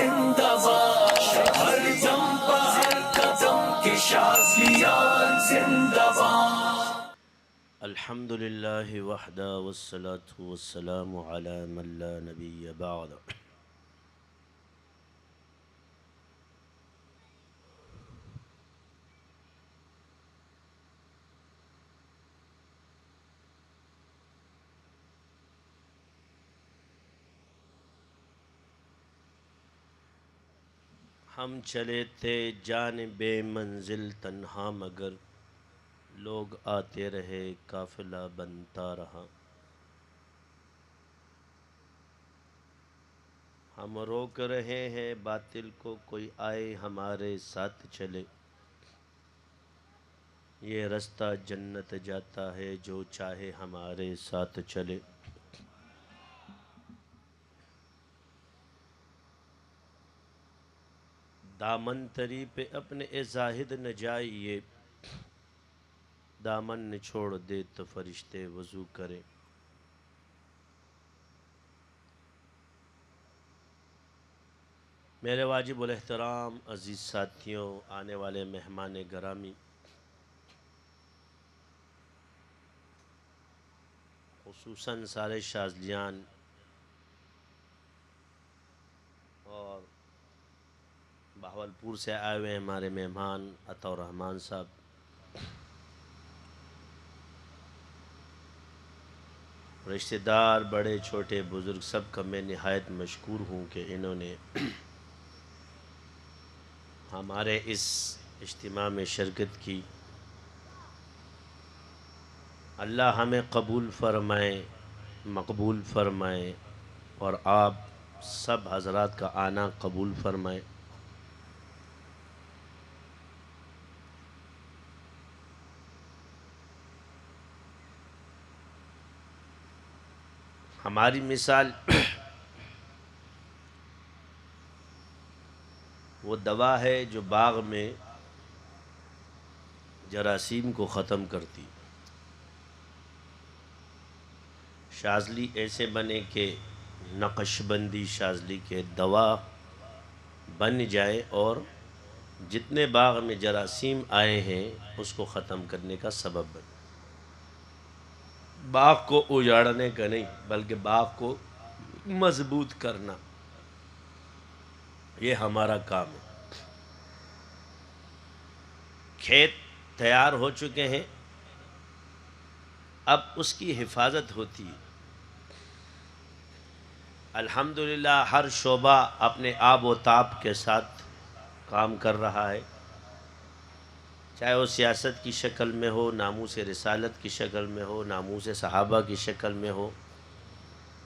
زندہ باد، ہر دم ہر قدم کے شازلیان زندہ باد۔ الحمد للہ وحدہ والصلاة والسلام علی من لا نبی بعد۔ ہم چلے تھے جانب منزل تنہا، مگر لوگ آتے رہے قافلہ بنتا رہا۔ ہم روک رہے ہیں باطل کو، کوئی آئے ہمارے ساتھ چلے۔ یہ رستہ جنت جاتا ہے، جو چاہے ہمارے ساتھ چلے۔ دامن تری پہ اپنے اے زاہد نہ جائیے، دامن نہ چھوڑ دے تو فرشتے وضو کریں۔ میرے واجب الاحترام عزیز ساتھیوں، آنے والے مہمان گرامی، خصوصاً سارے شاذلیان اور بہاولپور سے آئے ہوئے ہمارے مہمان عطا الرحمن صاحب، رشتہ دار بڑے چھوٹے بزرگ، سب کا میں نہایت مشکور ہوں کہ انہوں نے ہمارے اس اجتماع میں شرکت کی۔ اللہ ہمیں قبول فرمائے، مقبول فرمائے، اور آپ سب حضرات کا آنا قبول فرمائے۔ ہماری مثال وہ دوا ہے جو باغ میں جراثیم کو ختم کرتی۔ شاذلی ایسے بنے کہ نقش بندی شاذلی کے دوا بن جائے اور جتنے باغ میں جراثیم آئے ہیں اس کو ختم کرنے کا سبب بنے۔ باغ کو اجاڑنے کا نہیں، بلکہ باغ کو مضبوط کرنا، یہ ہمارا کام ہے۔ کھیت تیار ہو چکے ہیں، اب اس کی حفاظت ہوتی ہے۔ الحمدللہ ہر شعبہ اپنے آب و تاب کے ساتھ کام کر رہا ہے، چاہے وہ سیاست کی شکل میں ہو، ناموس رسالت کی شکل میں ہو، ناموس صحابہ کی شکل میں ہو،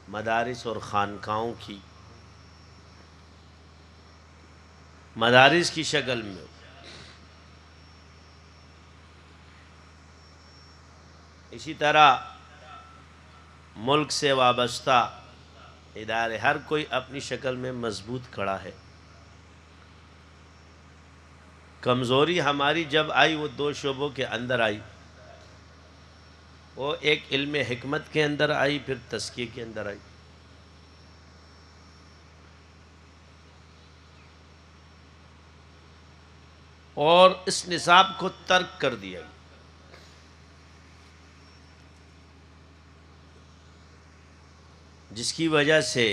مدارس اور خانقاہوں کی مدارس کی شکل میں ہو۔ اسی طرح ملک سے وابستہ ادارے ہر کوئی اپنی شکل میں مضبوط کھڑا ہے۔ کمزوری ہماری جب آئی وہ دو شعبوں کے اندر آئی، وہ ایک علم حکمت کے اندر آئی، پھر تزکیے کے اندر آئی۔ اور اس نصاب کو ترک کر دیا گیا۔ جس کی وجہ سے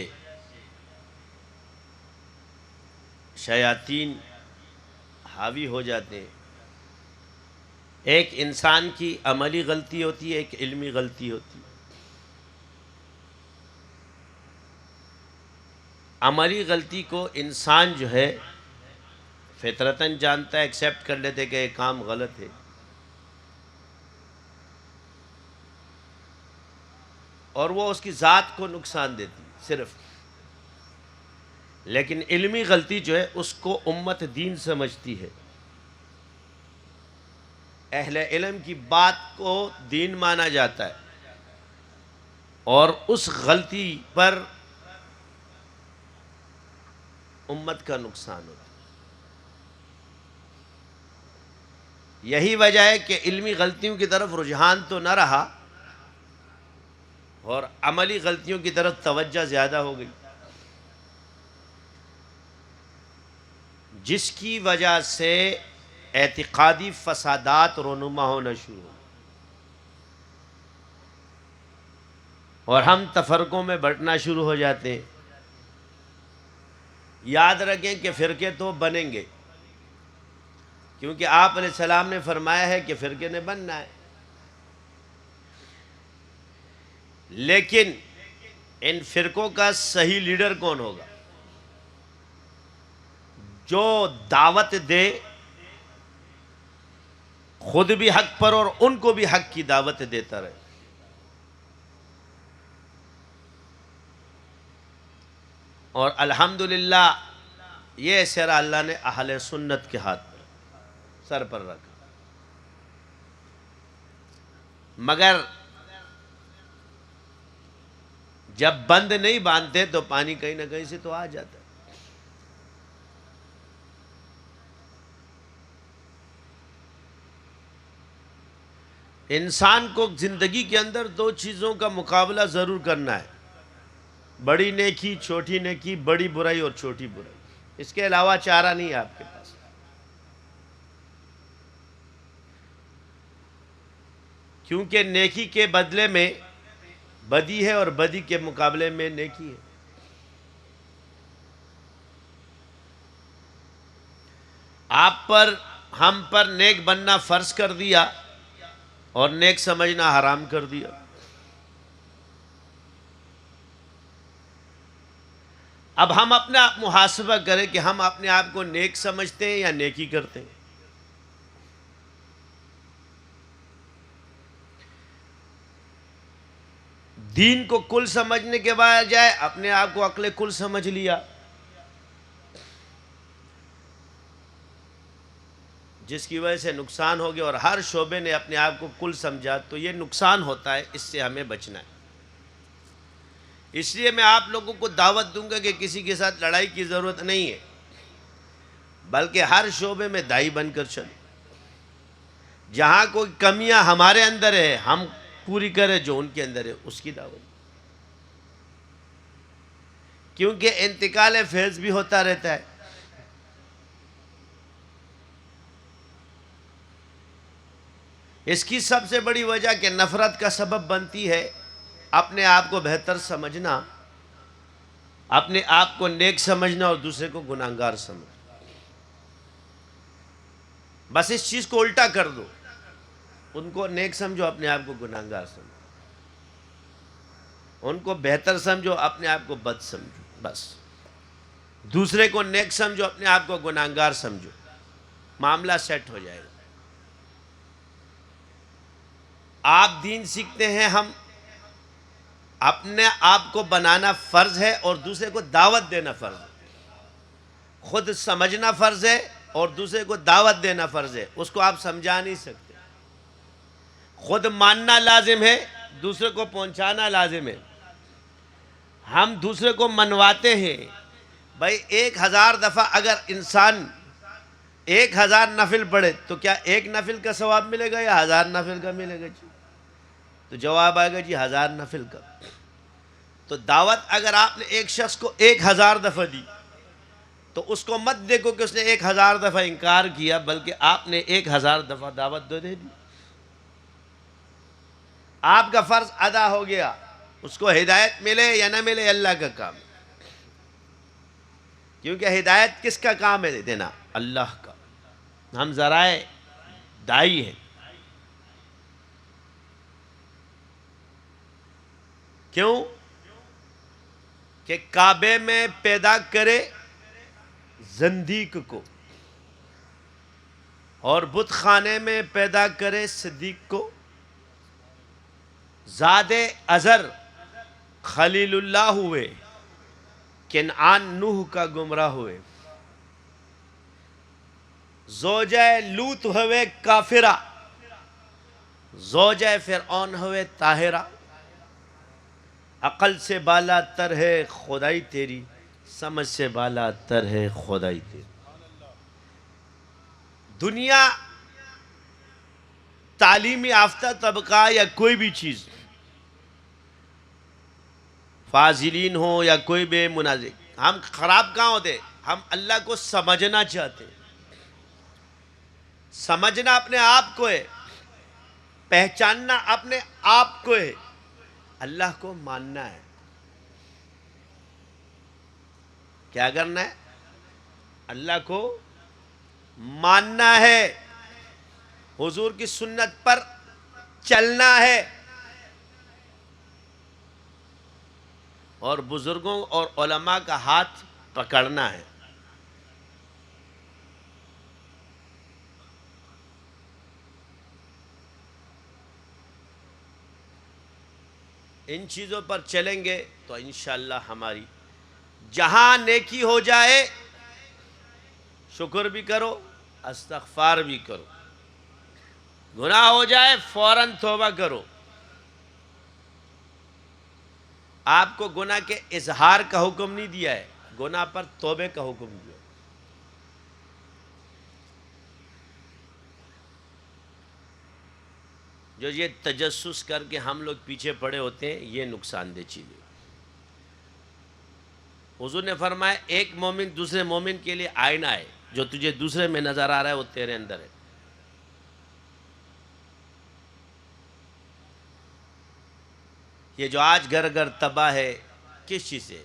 شیاطین حاوی ہو جاتے ہیں۔ ایک انسان کی عملی غلطی ہوتی ہے، ایک علمی غلطی ہوتی ہے۔ عملی غلطی کو انسان جو ہے فطرتاً جانتا ہے، ایکسیپٹ کر لیتے کہ یہ کام غلط ہے، اور وہ اس کی ذات کو نقصان دیتی صرف۔ لیکن علمی غلطی جو ہے اس کو امت دین سمجھتی ہے، اہل علم کی بات کو دین مانا جاتا ہے، اور اس غلطی پر امت کا نقصان ہوتا ہے۔ یہی وجہ ہے کہ علمی غلطیوں کی طرف رجحان تو نہ رہا اور عملی غلطیوں کی طرف توجہ زیادہ ہو گئی۔ جس کی وجہ سے اعتقادی فسادات رونما ہونا شروع ہو اور ہم تفرقوں میں بٹنا شروع ہو جاتے ہیں۔ یاد رکھیں کہ فرقے تو بنیں گے، کیونکہ آپ علیہ السلام نے فرمایا ہے کہ فرقے نے بننا ہے، لیکن ان فرقوں کا صحیح لیڈر کون ہوگا؟ جو دعوت دے، خود بھی حق پر اور ان کو بھی حق کی دعوت دیتا رہے۔ اور الحمدللہ یہ سرا اللہ نے اہل سنت کے ہاتھ پر سر پر رکھا، مگر جب بند نہیں باندھتے تو پانی کہیں نہ کہیں سے تو آ جاتا ہے۔ انسان کو زندگی کے اندر دو چیزوں کا مقابلہ ضرور کرنا ہے، بڑی نیکی چھوٹی نیکی، بڑی برائی اور چھوٹی برائی، اس کے علاوہ چارہ نہیں ہے آپ کے پاس۔ کیونکہ نیکی کے بدلے میں بدی ہے اور بدی کے مقابلے میں نیکی ہے۔ آپ پر ہم پر نیک بننا فرض کر دیا اور نیک سمجھنا حرام کر دیا۔ اب ہم اپنا محاسبہ کریں کہ ہم اپنے آپ کو نیک سمجھتے ہیں یا نیکی کرتے ہیں۔ دین کو کل سمجھنے کے بجائے اپنے آپ کو عقل کل سمجھ لیا، جس کی وجہ سے نقصان ہو گیا، اور ہر شعبے نے اپنے آپ کو کل سمجھا، تو یہ نقصان ہوتا ہے، اس سے ہمیں بچنا ہے۔ اس لیے میں آپ لوگوں کو دعوت دوں گا کہ کسی کے ساتھ لڑائی کی ضرورت نہیں ہے، بلکہ ہر شعبے میں دائی بن کر چلیں۔ جہاں کوئی کمیاں ہمارے اندر ہے ہم پوری کریں، جو ان کے اندر ہے اس کی دعوت، کیونکہ انتقال فیض بھی ہوتا رہتا ہے۔ اس کی سب سے بڑی وجہ کہ نفرت کا سبب بنتی ہے اپنے آپ کو بہتر سمجھنا، اپنے آپ کو نیک سمجھنا اور دوسرے کو گناہگار سمجھنا۔ بس اس چیز کو الٹا کر دو، ان کو نیک سمجھو، اپنے آپ کو گناہگار سمجھو، ان کو بہتر سمجھو، اپنے آپ کو بد سمجھو، بس دوسرے کو نیک سمجھو، اپنے آپ کو گناہگار سمجھو، معاملہ سیٹ ہو جائے گا۔ آپ دین سیکھتے ہیں، ہم اپنے آپ کو بنانا فرض ہے اور دوسرے کو دعوت دینا فرض ہے۔ خود سمجھنا فرض ہے اور دوسرے کو دعوت دینا فرض ہے، اس کو آپ سمجھا نہیں سکتے۔ خود ماننا لازم ہے، دوسرے کو پہنچانا لازم ہے۔ ہم دوسرے کو منواتے ہیں، بھائی 1000 دفعہ اگر انسان 1000 نفل پڑھے تو کیا 1 نفل کا ثواب ملے گا یا 1000 نفل کا ملے گا؟ جی تو جواب آئے گا جی 1000 نفل کا۔ تو دعوت اگر آپ نے ایک شخص کو 1000 دفعہ دی تو اس کو مت دیکھو کہ اس نے 1000 دفعہ انکار کیا، بلکہ آپ نے 1000 دفعہ دعوت دے دی، آپ کا فرض ادا ہو گیا۔ اس کو ہدایت ملے یا نہ ملے اللہ کا کام، کیونکہ ہدایت کس کا کام ہے دینا؟ اللہ کا۔ ہم ذرائع دائی ہیں۔ کیوں؟ کہ کعبے میں پیدا کرے زندیق کو اور بت خانے میں پیدا کرے صدیق کو، زاد ازر خلیل اللہ ہوئے، کنعان نوح کا گمراہ ہوئے، زوجہ لوط ہوئے کافرہ، زوجہ فرعون ہوئے طاہرہ۔ عقل سے بالا تر ہے خدائی تیری، سمجھ سے بالا تر ہے خدائی تیری۔ دنیا تعلیمی یافتہ طبقہ یا کوئی بھی چیز، فاضلین ہو یا کوئی بھی منازع، ہم خراب کہاں ہوتے؟ ہم اللہ کو سمجھنا چاہتے ہیں. سمجھنا اپنے آپ کو ہے، پہچاننا اپنے آپ کو ہے، اللہ کو ماننا ہے. کیا کرنا ہے؟ اللہ کو ماننا ہے، حضور کی سنت پر چلنا ہے، اور بزرگوں اور علماء کا ہاتھ پکڑنا ہے. ان چیزوں پر چلیں گے تو انشاءاللہ ہماری جہاں نیکی ہو جائے شکر بھی کرو، استغفار بھی کرو. گناہ ہو جائے فوراً توبہ کرو. آپ کو گناہ کے اظہار کا حکم نہیں دیا ہے، گناہ پر توبے کا حکم دیا ہے. جو یہ تجسس کر کے ہم لوگ پیچھے پڑے ہوتے ہیں، یہ نقصان دہ چیز ہے. حضور نے فرمایا ایک مومن دوسرے مومن کے لیے آئینہ ہے، جو تجھے دوسرے میں نظر آ رہا ہے وہ تیرے اندر ہے. یہ جو آج گھر گھر تباہ ہے، کس چیز سے؟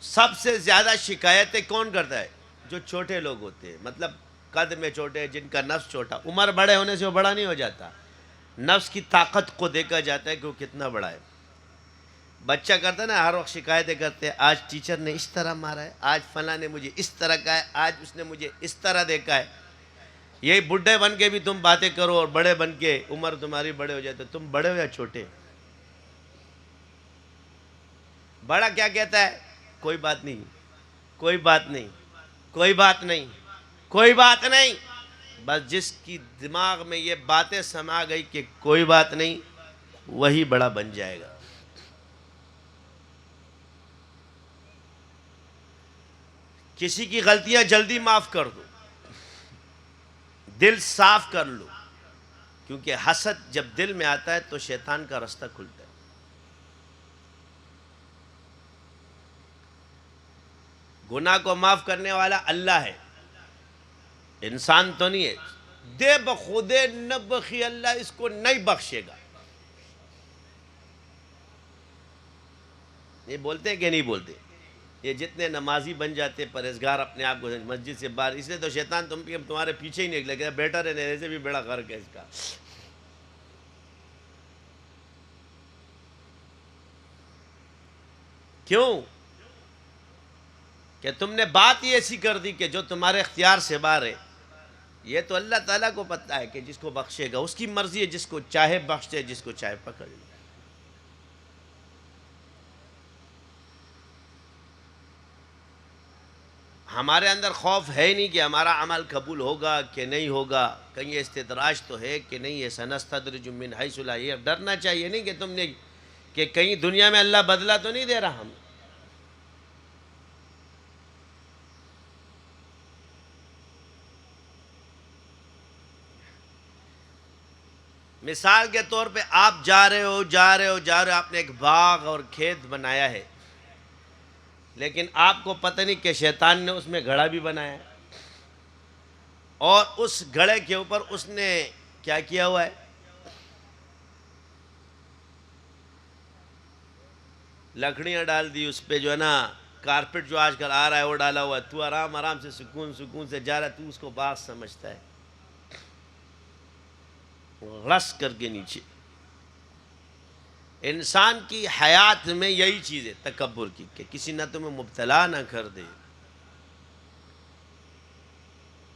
سب سے زیادہ شکایتیں کون کرتا ہے؟ جو چھوٹے لوگ ہوتے ہیں، مطلب قد میں چھوٹے، جن کا نفس چھوٹا. عمر بڑے ہونے سے وہ بڑا نہیں ہو جاتا، نفس کی طاقت کو دیکھا جاتا ہے کہ وہ کتنا بڑا ہے. بچہ کرتا ہے نا، ہر وقت شکایتیں کرتے ہیں، آج ٹیچر نے اس طرح مارا ہے، آج فلاں نے مجھے اس طرح کہا ہے، آج اس نے مجھے اس طرح دیکھا ہے. یہی بڈھے بن کے بھی تم باتیں کرو اور بڑے بن کے عمر تمہاری بڑے ہو جائے تو تم بڑے ہو یا چھوٹے؟ بڑا کیا کہتا ہے؟ کوئی بات نہیں، کوئی بات نہیں، کوئی بات نہیں، کوئی بات نہیں. بس جس کی دماغ میں یہ باتیں سما گئی کہ کوئی بات نہیں، وہی بڑا بن جائے گا. کسی کی غلطیاں جلدی معاف کر دو، دل صاف کر لو، کیونکہ حسد جب دل میں آتا ہے تو شیطان کا رستہ کھلتا ہے. گناہ کو معاف کرنے والا اللہ ہے، انسان تو نہیں ہے. دے بخودے نہ بخی، اللہ اس کو نہیں بخشے گا. یہ بولتے ہیں کہ نہیں بولتے؟ یہ جتنے نمازی بن جاتے پرہیزگار اپنے آپ کو مسجد سے باہر، اس لیے تو شیطان تمہارے پیچھے ہی نکلے گا. بیٹا رہنے سے بھی بڑا غرق ہے اس کا. کیوں؟ کہ تم نے بات ہی ایسی کر دی کہ جو تمہارے اختیار سے باہر ہے. یہ تو اللہ تعالیٰ کو پتہ ہے کہ جس کو بخشے گا، اس کی مرضی ہے، جس کو چاہے بخشے، جس کو چاہے پکڑ لے. ہمارے اندر خوف ہے نہیں کہ ہمارا عمل قبول ہوگا کہ نہیں ہوگا، کہیں یہ استدراج تو ہے کہ نہیں ہے. سنستدرج من حیث لا، یہ ڈرنا چاہیے نہیں کہ تم نے کہ کہیں دنیا میں اللہ بدلہ تو نہیں دے رہا. ہم مثال کے طور پہ آپ جا رہے ہو، آپ نے ایک باغ اور کھیت بنایا ہے، لیکن آپ کو پتہ نہیں کہ شیطان نے اس میں گھڑا بھی بنایا ہے، اور اس گھڑے کے اوپر اس نے کیا کیا ہوا ہے؟ لکڑیاں ڈال دی اس پہ، جو ہے نا کارپیٹ جو آج کل آ رہا ہے وہ ڈالا ہوا ہے. تو آرام آرام سے سکون سے جا رہا ہے، تو اس کو باغ سمجھتا ہے. رس کر کے نیچے. انسان کی حیات میں یہی چیز ہے تکبر کی، کہ کسی نہ تمہیں مبتلا نہ کر دے.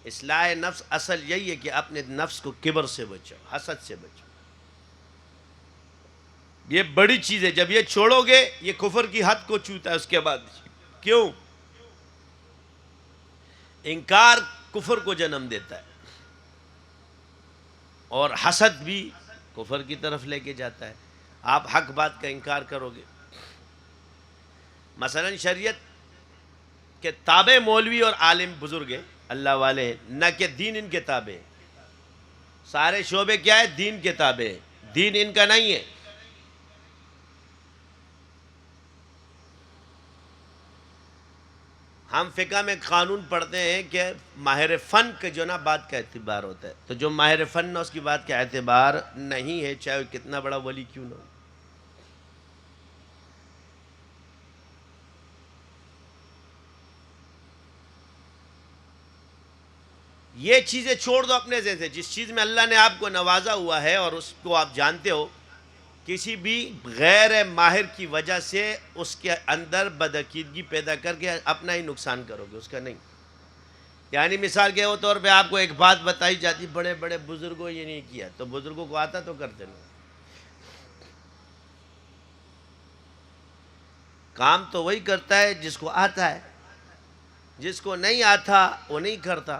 اصلاح نفس اصل یہی ہے کہ اپنے نفس کو کبر سے بچاؤ، حسد سے بچاؤ. یہ بڑی چیز ہے. جب یہ چھوڑو گے یہ کفر کی حد کو چھوتا ہے. اس کے بعد کیوں؟ انکار کفر کو جنم دیتا ہے، اور حسد بھی کفر کی طرف لے کے جاتا ہے. آپ حق بات کا انکار کرو گے. مثلا شریعت کے تابع مولوی اور عالم بزرگ ہیں، اللہ والے ہیں، نہ کہ دین ان کے تابع ہے. سارے شعبے کیا ہے؟ دین کے تابع ہے، دین ان کا نہیں ہے. ہم فقہ میں قانون پڑھتے ہیں کہ ماہر فن کا جو نا بات کا اعتبار ہوتا ہے، تو جو ماہر فن نہ اس کی بات کا اعتبار نہیں ہے، چاہے وہ کتنا بڑا ولی کیوں نہ ہو۔ یہ چیزیں چھوڑ دو اپنے ذہن سے، جس چیز میں اللہ نے آپ کو نوازا ہوا ہے اور اس کو آپ جانتے ہو، کسی بھی غیر ماہر کی وجہ سے اس کے اندر بدعقیدگی پیدا کر کے اپنا ہی نقصان کرو گے، اس کا نہیں۔ یعنی مثال کے طور پہ آپ کو ایک بات بتائی جاتی، بڑے بڑے بزرگوں یہ نہیں کیا، تو بزرگوں کو آتا تو کرتے نہیں۔ کام تو وہی کرتا ہے جس کو آتا ہے، جس کو نہیں آتا وہ نہیں کرتا۔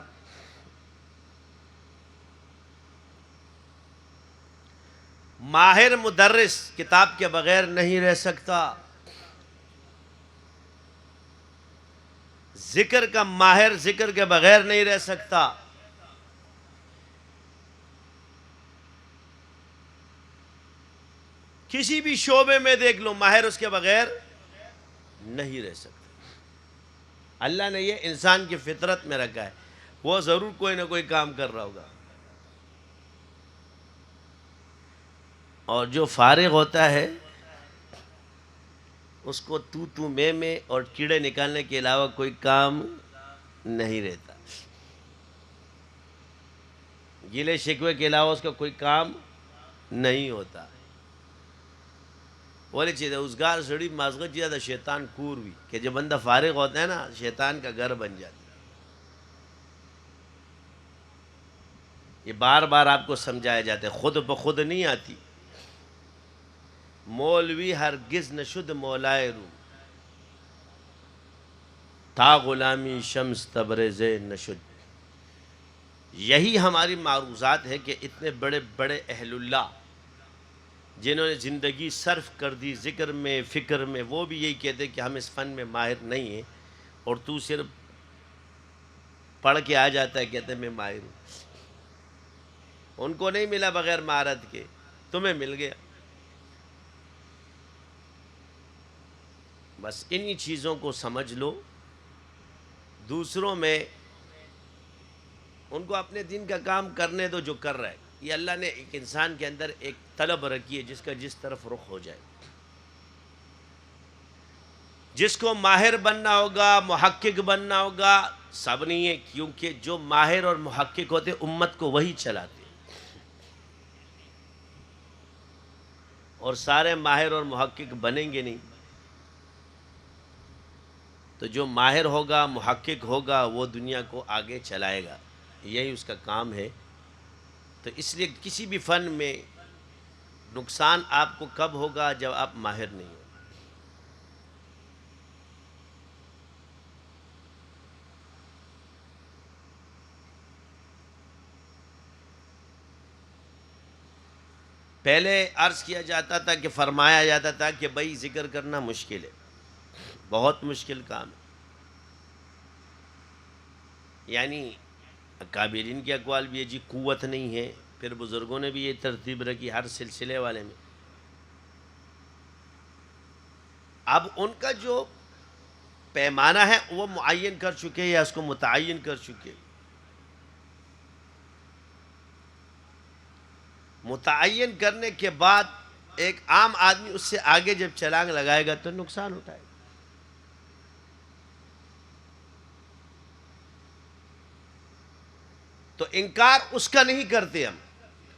ماہر مدرس کتاب کے بغیر نہیں رہ سکتا، ذکر کا ماہر ذکر کے بغیر نہیں رہ سکتا، کسی بھی شعبے میں دیکھ لو ماہر اس کے بغیر نہیں رہ سکتا۔ اللہ نے یہ انسان کی فطرت میں رکھا ہے، وہ ضرور کوئی نہ کوئی کام کر رہا ہوگا، اور جو فارغ ہوتا ہے اس کو تو میں اور کیڑے نکالنے کے علاوہ کوئی کام نہیں رہتا، گلے شکوے کے علاوہ اس کا کوئی کام نہیں ہوتا۔ بولی چیز ہے ازگار سڑی مازغت جیدہ شیطان کور بھی، کہ جب بندہ فارغ ہوتا ہے نا شیطان کا گھر بن جاتا ہے۔ یہ بار بار آپ کو سمجھایا جاتا ہے، خود بخود نہیں آتی۔ مولوی ہرگز نشد مولائے رو، تا غلامی شمس تبریز نشد۔ یہی ہماری معروضات ہے کہ اتنے بڑے بڑے اہل اللہ جنہوں نے زندگی صرف کر دی ذکر میں فکر میں، وہ بھی یہی کہتے کہ ہم اس فن میں ماہر نہیں ہیں، اور تو صرف پڑھ کے آ جاتا ہے کہتے ہیں میں ماہر ہوں۔ ان کو نہیں ملا بغیر مہارت کے، تمہیں مل گیا۔ بس انہی چیزوں کو سمجھ لو، دوسروں میں ان کو اپنے دین کا کام کرنے دو جو کر رہا ہے۔ یہ اللہ نے ایک انسان کے اندر ایک طلب رکھی ہے جس کا جس طرف رخ ہو جائے۔ جس کو ماہر بننا ہوگا، محقق بننا ہوگا، سب نہیں ہے، کیونکہ جو ماہر اور محقق ہوتے امت کو وہی چلاتے، اور سارے ماہر اور محقق بنیں گے نہیں۔ تو جو ماہر ہوگا محقق ہوگا وہ دنیا کو آگے چلائے گا، یہی اس کا کام ہے۔ تو اس لیے کسی بھی فن میں نقصان آپ کو کب ہوگا؟ جب آپ ماہر نہیں ہو۔ پہلے عرض کیا جاتا تھا کہ فرمایا جاتا تھا کہ بھائی ذکر کرنا مشکل ہے، بہت مشکل کام ہے۔ یعنی اکابرین کے اقوال بھی ہے جی قوت نہیں ہے، پھر بزرگوں نے بھی یہ ترتیب رکھی ہر سلسلے والے میں۔ اب ان کا جو پیمانہ ہے وہ معین کر چکے یا اس کو متعین کر چکے۔ متعین کرنے کے بعد ایک عام آدمی اس سے آگے جب چھلانگ لگائے گا تو نقصان ہوتا ہے۔ تو انکار اس کا نہیں کرتے ہم۔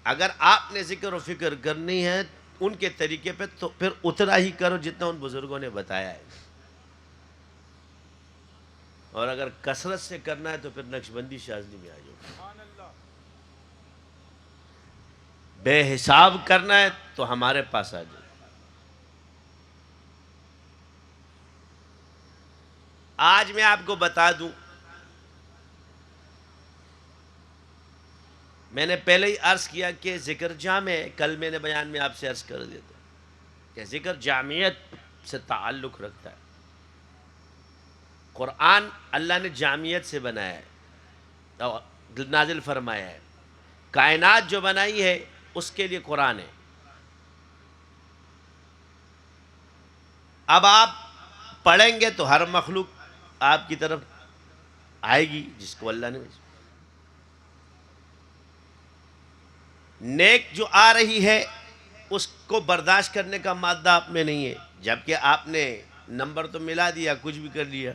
اگر آپ نے ذکر و فکر کرنی ہے ان کے طریقے پہ تو پھر اتنا ہی کرو جتنا ان بزرگوں نے بتایا ہے، اور اگر کثرت سے کرنا ہے تو پھر نقشبندی شاذلی میں آ جاؤ۔ بے حساب کرنا ہے تو ہمارے پاس آ جاؤ۔ آج میں آپ کو بتا دوں، میں نے پہلے ہی عرض کیا کہ ذکر جامع ہے، کل میں نے بیان میں آپ سے عرض کر دیا تھا کہ ذکر جامعیت سے تعلق رکھتا ہے۔ قرآن اللہ نے جامعیت سے بنایا ہے اور نازل فرمایا ہے، کائنات جو بنائی ہے اس کے لیے قرآن ہے۔ اب آپ پڑھیں گے تو ہر مخلوق آپ کی طرف آئے گی جس کو اللہ نے نیک جو آ رہی ہے اس کو برداشت کرنے کا مادہ آپ میں نہیں ہے، جبکہ آپ نے نمبر تو ملا دیا، کچھ بھی کر لیا.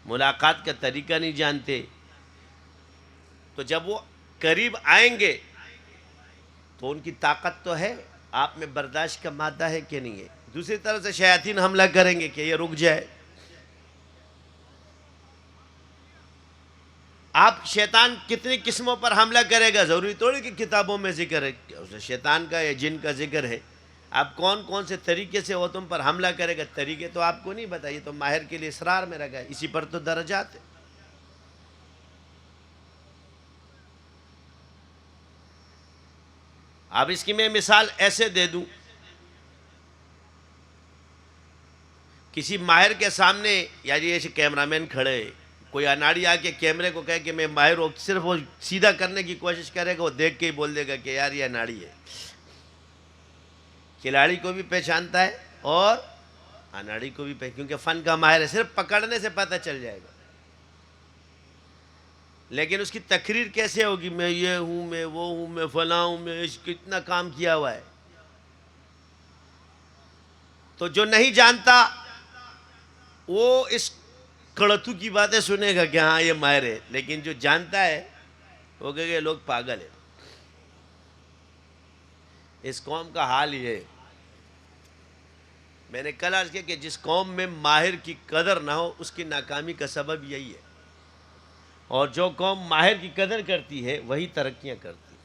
ملاقات کا طریقہ نہیں جانتے، تو جب وہ قریب آئیں گے تو ان کی طاقت تو ہے، آپ میں برداشت کا مادہ ہے کہ نہیں ہے. دوسری طرف سے شیاطین حملہ کریں گے کہ یہ رک جائے. آپ شیطان کتنی قسموں پر حملہ کرے گا، ضروری تھوڑی کہ کتابوں میں ذکر ہے، شیطان کا یا جن کا ذکر ہے. آپ کون کون سے طریقے سے وہ تم پر حملہ کرے گا، طریقے تو آپ کو نہیں بتائیے، تو ماہر کے لیے اسرار میں رکھا ہے، اسی پر تو درجات ہے. اب اس کی میں مثال ایسے دے دوں، کسی ماہر کے سامنے یعنی ایسے کیمرامین کھڑے، کوئی اناڑی آ کے کیمرے کو کہے کہ میں ماہر ہوں، صرف وہ سیدھا کرنے کی کوشش کرے گا، وہ دیکھ کے ہی بول دے گا کہ یار یہ اناڑی ہے. کھلاڑی کو بھی پہچانتا ہے اور اناڑی کو بھی کیونکہ فن کا ماہر ہے، صرف پکڑنے سے پتہ چل جائے گا. لیکن اس کی تقریر کیسے ہوگی، میں یہ ہوں، میں وہ ہوں، میں فلاں ہوں، میں کتنا کام کیا ہوا ہے. تو جو نہیں جانتا وہ اس کڑتو کی باتیں سنے گا کہ ہاں یہ ماہر ہے، لیکن جو جانتا ہے وہ کہے گا یہ لوگ پاگل ہیں. اس قوم کا حال یہ ہے. میں نے کل عرض کیا کہ جس قوم میں ماہر کی قدر نہ ہو اس کی ناکامی کا سبب یہی ہے، اور جو قوم ماہر کی قدر کرتی ہے وہی ترقیاں کرتی ہے.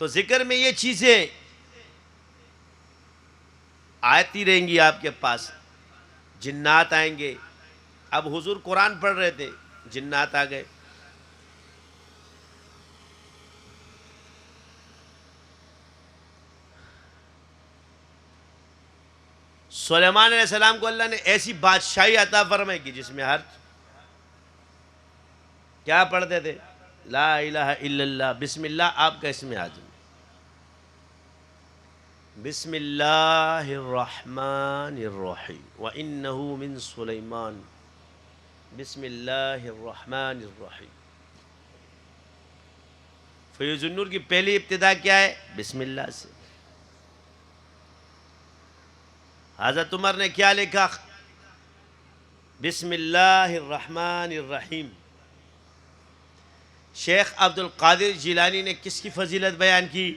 تو ذکر میں یہ چیزیں آتی رہیں گی آپ کے پاس. جنات آئیں گے. اب حضور قرآن پڑھ رہے تھے، جنات آ گئے. سلیمان علیہ السلام کو اللہ نے ایسی بادشاہی عطا فرمائی کہ جس میں ہر کیا پڑھتے تھے، لا الہ الا اللہ، بسم اللہ آپ کا اسم اعظم، بسم اللہ الرحمن الرحیم، وَإِنَّهُ مِن سلیمان، بسم اللہ الرحمن الرحیم. فیض النور کی پہلی ابتدا کیا ہے، بسم اللہ سے. حضرت عمر نے کیا لکھا، بسم اللہ الرحمن الرحیم. شیخ عبد القادر جیلانی نے کس کی فضیلت بیان کی،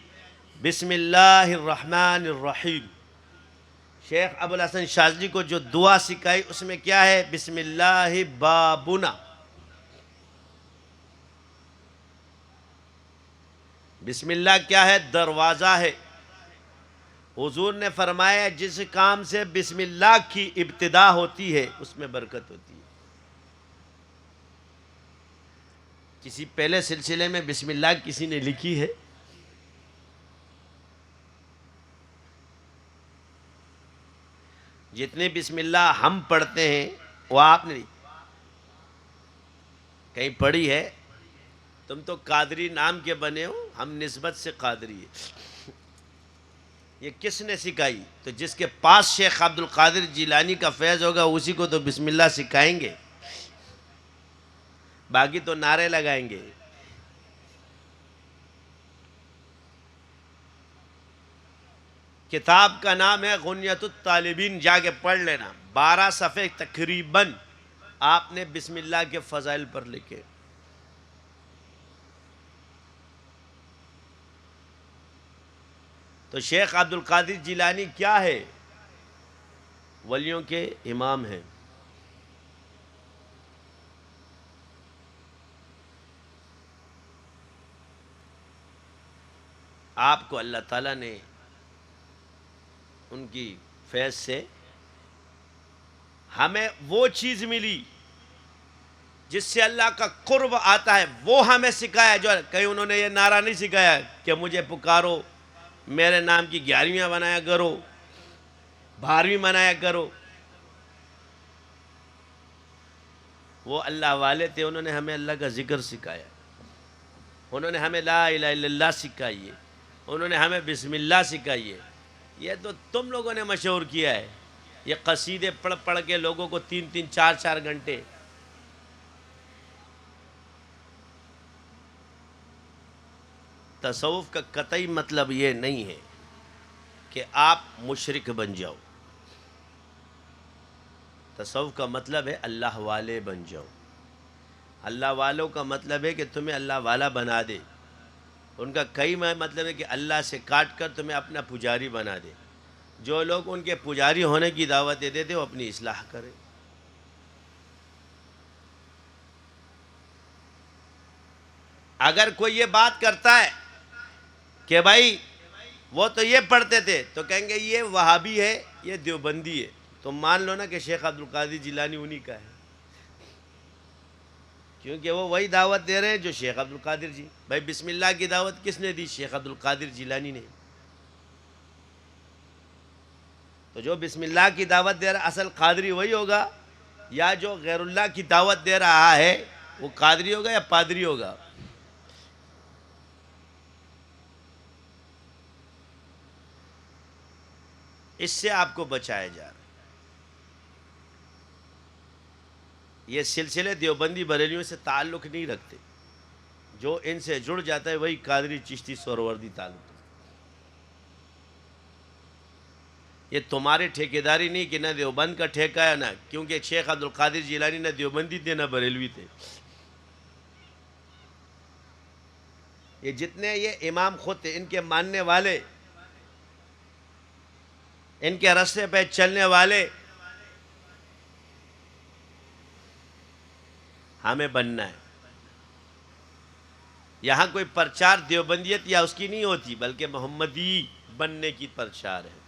بسم اللہ الرحمن الرحیم. شیخ ابو الحسن شاذلی کو جو دعا سکھائی اس میں کیا ہے، بسم اللہ بابنا. بسم اللہ کیا ہے، دروازہ ہے. حضور نے فرمایا جس کام سے بسم اللہ کی ابتدا ہوتی ہے اس میں برکت ہوتی ہے. کسی پہلے سلسلے میں بسم اللہ کسی نے لکھی ہے؟ جتنے بسم اللہ ہم پڑھتے ہیں وہ آپ نے کہیں پڑھی ہے؟ تم تو قادری نام کے بنے ہو، ہم نسبت سے قادری ہے. یہ کس نے سکھائی؟ تو جس کے پاس شیخ عبد القادر جیلانی کا فیض ہوگا اسی کو تو بسم اللہ سکھائیں گے، باقی تو نعرے لگائیں گے. کتاب کا نام ہے غنیۃ الطالبین، جا کے پڑھ لینا. 12 صفحے تقریباً آپ نے بسم اللہ کے فضائل پر لکھے. تو شیخ عبد القادر جیلانی کیا ہے، ولیوں کے امام ہیں. آپ کو اللہ تعالیٰ نے ان کی فیض سے ہمیں وہ چیز ملی جس سے اللہ کا قرب آتا ہے، وہ ہمیں سکھایا. جو کہیں انہوں نے یہ نعرہ نہیں سکھایا کہ مجھے پکارو، میرے نام کی 11ویں منایا کرو، 12ویں منایا کرو. وہ اللہ والے تھے، انہوں نے ہمیں اللہ کا ذکر سکھایا، انہوں نے ہمیں لا الہ الا اللہ سکھائی ہے. انہوں نے ہمیں بسم اللہ سکھائی ہے. یہ تو تم لوگوں نے مشہور کیا ہے. یہ قصیدے پڑھ پڑھ کے لوگوں کو 3 4 گھنٹے. تصوف کا قطعی مطلب یہ نہیں ہے کہ آپ مشرک بن جاؤ. تصوف کا مطلب ہے اللہ والے بن جاؤ. اللہ والوں کا مطلب ہے کہ تمہیں اللہ والا بنا دے. ان کا کئی مطلب ہے کہ اللہ سے کاٹ کر تمہیں اپنا پجاری بنا دے. جو لوگ ان کے پجاری ہونے کی دعوت دیتے تھے وہ اپنی اصلاح کریں. اگر کوئی یہ بات کرتا ہے کہ بھائی وہ تو یہ پڑھتے تھے تو کہیں گے یہ وہابی ہے، یہ دیوبندی ہے. تو مان لو نا کہ شیخ عبدالقادر جیلانی انہی کا ہے، کیونکہ وہ وہی دعوت دے رہے ہیں جو شیخ عبدالقادر جی. بھائی بسم اللہ کی دعوت کس نے دی؟ شیخ عبدالقادر جیلانی نے. تو جو بسم اللہ کی دعوت دے رہا اصل قادری وہی ہوگا، یا جو غیر اللہ کی دعوت دے رہا ہے وہ قادری ہوگا یا پادری ہوگا. اس سے آپ کو بچایا جا رہا ہے. یہ سلسلے دیوبندی بریلیوں سے تعلق نہیں رکھتے. جو ان سے جڑ جاتا ہے وہی قادری چشتی سہروردی تعلق. یہ تمہارے ٹھیکیداری نہیں کہ نہ دیوبند کا ٹھیکہ ہے نہ، کیونکہ شیخ عبدالقادر جیلانی نہ دیوبندی تھے نہ بریلوی تھے. یہ جتنے یہ امام خود تھے، ان کے ماننے والے، ان کے راستے پہ چلنے والے، ہمیں بننا ہے. یہاں کوئی پرچار دیوبندیت یا اس کی نہیں ہوتی، بلکہ محمدی بننے کی پرچار ہے.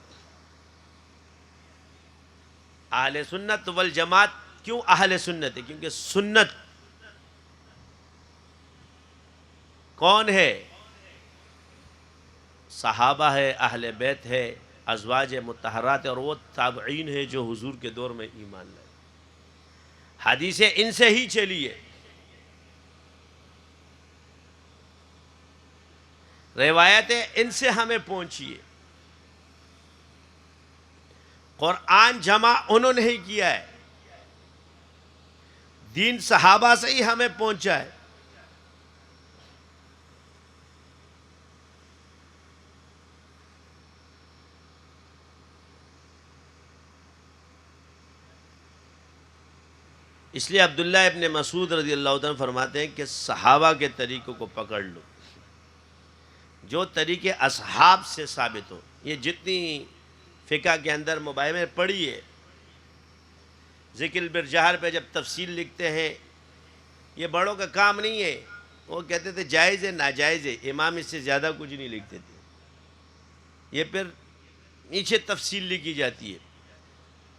اہل سنت والجماعت کیوں اہل سنت ہے؟ کیونکہ سنت کون ہے؟ صحابہ ہے، اہل بیت ہے، ازواج مطہرات ہے، اور وہ تابعین ہے جو حضور کے دور میں ایمان لائے. حدیثیں ان سے ہی چلی ہے، روایتیں ان سے ہمیں پہنچی ہے. قرآن جمع انہوں نے ہی کیا ہے، دین صحابہ سے ہی ہمیں پہنچا ہے. اس لیے عبداللہ ابن مسعود رضی اللہ عنہ فرماتے ہیں کہ صحابہ کے طریقوں کو پکڑ لو، جو طریقے اصحاب سے ثابت ہو. یہ جتنی فقہ کے اندر مباحث میں پڑھی ہے، ذکر بالجہر پہ جب تفصیل لکھتے ہیں، یہ بڑوں کا کام نہیں ہے. وہ کہتے تھے جائز ہے ناجائز ہے، امام اس سے زیادہ کچھ نہیں لکھتے تھے. یہ پھر نیچے تفصیل لکھی جاتی ہے.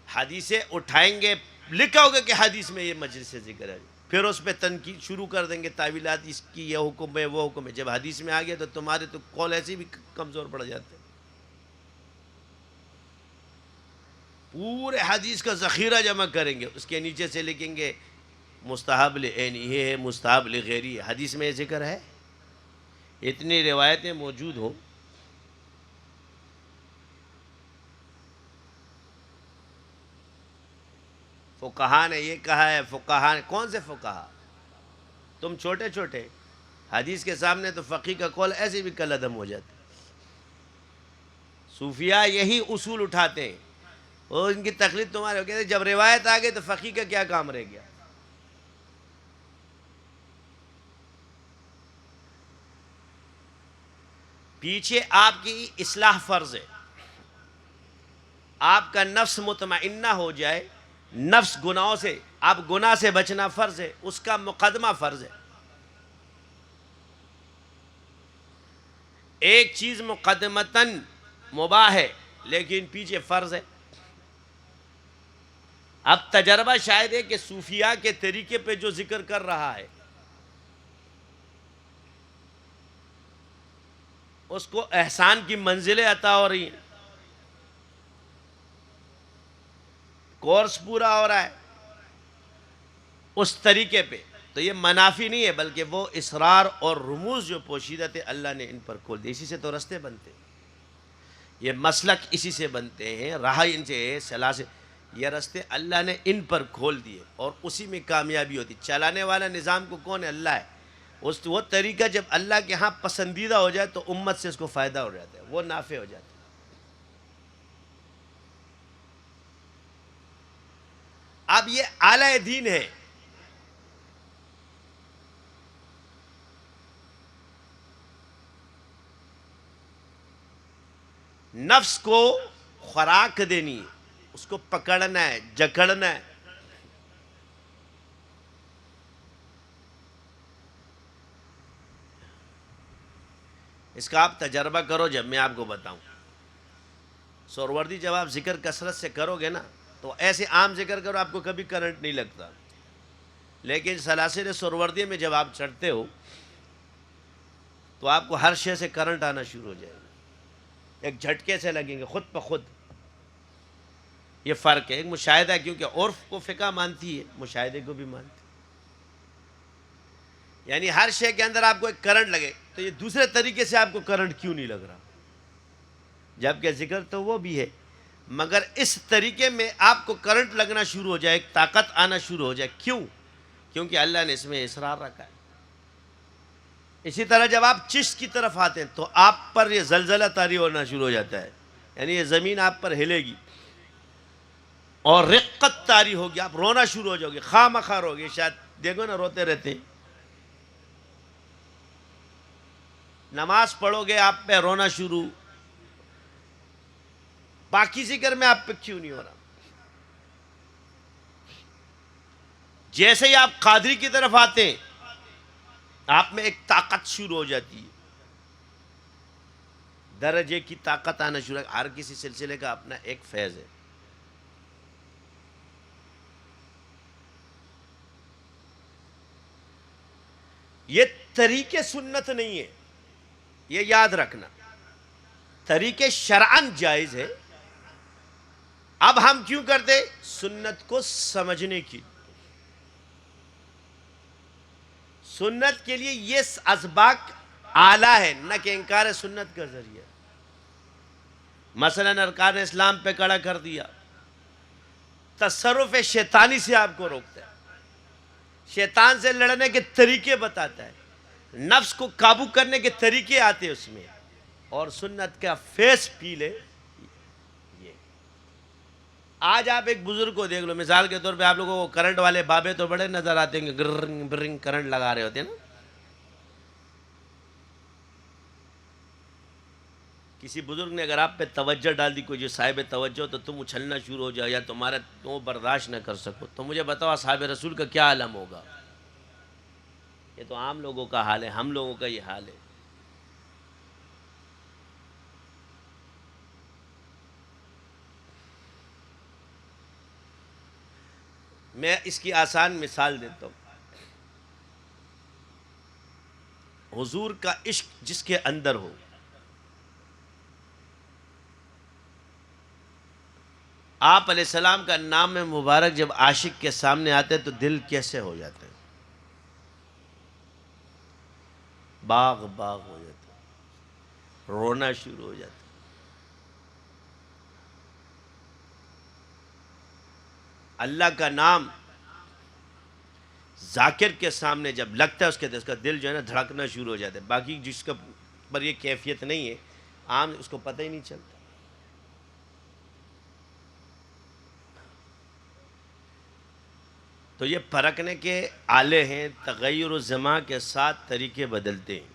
حدیثیں اٹھائیں گے، لکھا ہوگا کہ حدیث میں یہ مجلس سے ذکر ہے، پھر اس پہ تنقید شروع کر دیں گے، تعویلات اس کی، یہ حکم ہے وہ حکم ہے. جب حدیث میں آ گیا تو تمہارے تو قول ایسے بھی کمزور پڑ جاتے ہیں. پورے حدیث کا ذخیرہ جمع کریں گے، اس کے نیچے سے لکھیں گے مستحب لعینی ہے، مستحب لغیری ہے. حدیث میں یہ ذکر ہے. اتنی روایتیں موجود ہوں. فقہا نے یہ کہا ہے، فقہا نے کون سے فقہا؟ تم چھوٹے چھوٹے، حدیث کے سامنے تو فقی کا قول ایسے بھی کالعدم ہو جاتا. صوفیاء یہی اصول اٹھاتے ہیں اور ان کی تقلید تمہارے ہو گئی. جب روایت آ گئی تو فقی کا کیا کام رہ گیا؟ پیچھے آپ کی اصلاح فرض ہے. آپ کا نفس مطمئنہ ہو جائے، نفس گناہوں سے، آپ گناہ سے بچنا فرض ہے، اس کا مقدمہ فرض ہے. ایک چیز مقدمتاً مباح ہے لیکن پیچھے فرض ہے. اب تجربہ شاید ہے کہ صوفیاء کے طریقے پہ جو ذکر کر رہا ہے اس کو احسان کی منزلیں عطا ہو رہی ہیں، کورس پورا ہو رہا ہے اس طریقے پہ. تو یہ منافی نہیں ہے، بلکہ وہ اسرار اور رموز جو پوشیدہ تھے اللہ نے ان پر کھول دی. اسی سے تو رستے بنتے ہیں، یہ مسلک اسی سے بنتے ہیں، راہ ان سے صلاح سے. یہ رستے اللہ نے ان پر کھول دیے اور اسی میں کامیابی ہوتی. چلانے والا نظام کو کون ہے؟ اللہ ہے. وہ طریقہ جب اللہ کے ہاں پسندیدہ ہو جائے تو امت سے اس کو فائدہ ہو جاتا ہے، وہ نافع ہو جاتا ہے. اب یہ اعلی دین ہے. نفس کو خوراک دینی ہے، اس کو پکڑنا ہے، جکڑنا ہے. اس کا آپ تجربہ کرو. جب میں آپ کو بتاؤں، سوروردی جب آپ ذکر کثرت سے کرو گے نا تو ایسے عام ذکر کرو آپ کو کبھی کرنٹ نہیں لگتا، لیکن سلاسل سوروردی میں جب آپ چڑھتے ہو تو آپ کو ہر شے سے کرنٹ آنا شروع ہو جائے گا، ایک جھٹکے سے لگیں گے خود بخود. یہ فرق ہے، ایک مشاہدہ ہے، کیونکہ عرف کو فقہ مانتی ہے، مشاہدے کو بھی مانتی ہے. یعنی ہر شے کے اندر آپ کو ایک کرنٹ لگے تو یہ دوسرے طریقے سے آپ کو کرنٹ کیوں نہیں لگ رہا، جبکہ ذکر تو وہ بھی ہے، مگر اس طریقے میں آپ کو کرنٹ لگنا شروع ہو جائے، ایک طاقت آنا شروع ہو جائے. کیوں؟ کیونکہ اللہ نے اس میں اسرار رکھا ہے. اسی طرح جب آپ چشت کی طرف آتے ہیں تو آپ پر یہ زلزلہ طاری ہونا شروع ہو جاتا ہے، یعنی یہ زمین آپ پر ہلے گی اور رقت طاری ہوگی، آپ رونا شروع ہو جاؤ گے، خواہ مخواہ رو گے. شاید دیکھو نا روتے رہتے ہیں. نماز پڑھو گے آپ پہ رونا شروع، باقی ذکر میں آپ پہ کیوں نہیں ہو رہا؟ جیسے ہی آپ قادری کی طرف آتے ہیں آپ میں ایک طاقت شروع ہو جاتی ہے، درجے کی طاقت آنا شروع. ہر کسی سلسلے کا اپنا ایک فیض ہے. یہ طریقے سنت نہیں ہے، یہ یاد رکھنا. طریقے شرعن جائز ہے. اب ہم کیوں کرتے؟ سنت کو سمجھنے کی. سنت کے لیے یہ اسباق اعلیٰ ہے، نہ کہ انکار سنت کا ذریعہ. مثلا ارکان اسلام پہ کڑا کر دیا، تصرف شیطانی سے آپ کو روکتا ہے، شیطان سے لڑنے کے طریقے بتاتا ہے، نفس کو قابو کرنے کے طریقے آتے ہیں اس میں، اور سنت کا فیس پی لے. یہ آج آپ ایک بزرگ کو دیکھ لو، مثال کے طور پہ آپ لوگوں کو کرنٹ والے بابے تو بڑے نظر آتے ہیں، گرنگ برنگ کرنٹ لگا رہے ہوتے ہیں نا. کسی بزرگ نے اگر آپ پہ توجہ ڈال دی، کوئی جو صاحب توجہ، تو تم اچھلنا شروع ہو جاؤ یا تمہارا تم برداشت نہ کر سکو. تو مجھے بتاؤ صاحب رسول کا کیا عالم ہوگا؟ یہ تو عام لوگوں کا حال ہے، ہم لوگوں کا یہ حال ہے. میں اس کی آسان مثال دیتا ہوں. حضور کا عشق جس کے اندر ہو، آپ علیہ السلام کا نام مبارک جب عاشق کے سامنے آتے تو دل کیسے ہو جاتے ہیں؟ باغ باغ ہو جاتا ہے، رونا شروع ہو جاتا ہے. اللہ کا نام ذاکر کے سامنے جب لگتا ہے اس کا دل جو ہے نا دھڑکنا شروع ہو جاتا ہے. باقی جس کا پر یہ کیفیت نہیں ہے، عام اس کو پتہ ہی نہیں چلتا. تو یہ پرکھنے کے آلے ہیں. تغیر و زمان کے ساتھ طریقے بدلتے ہیں،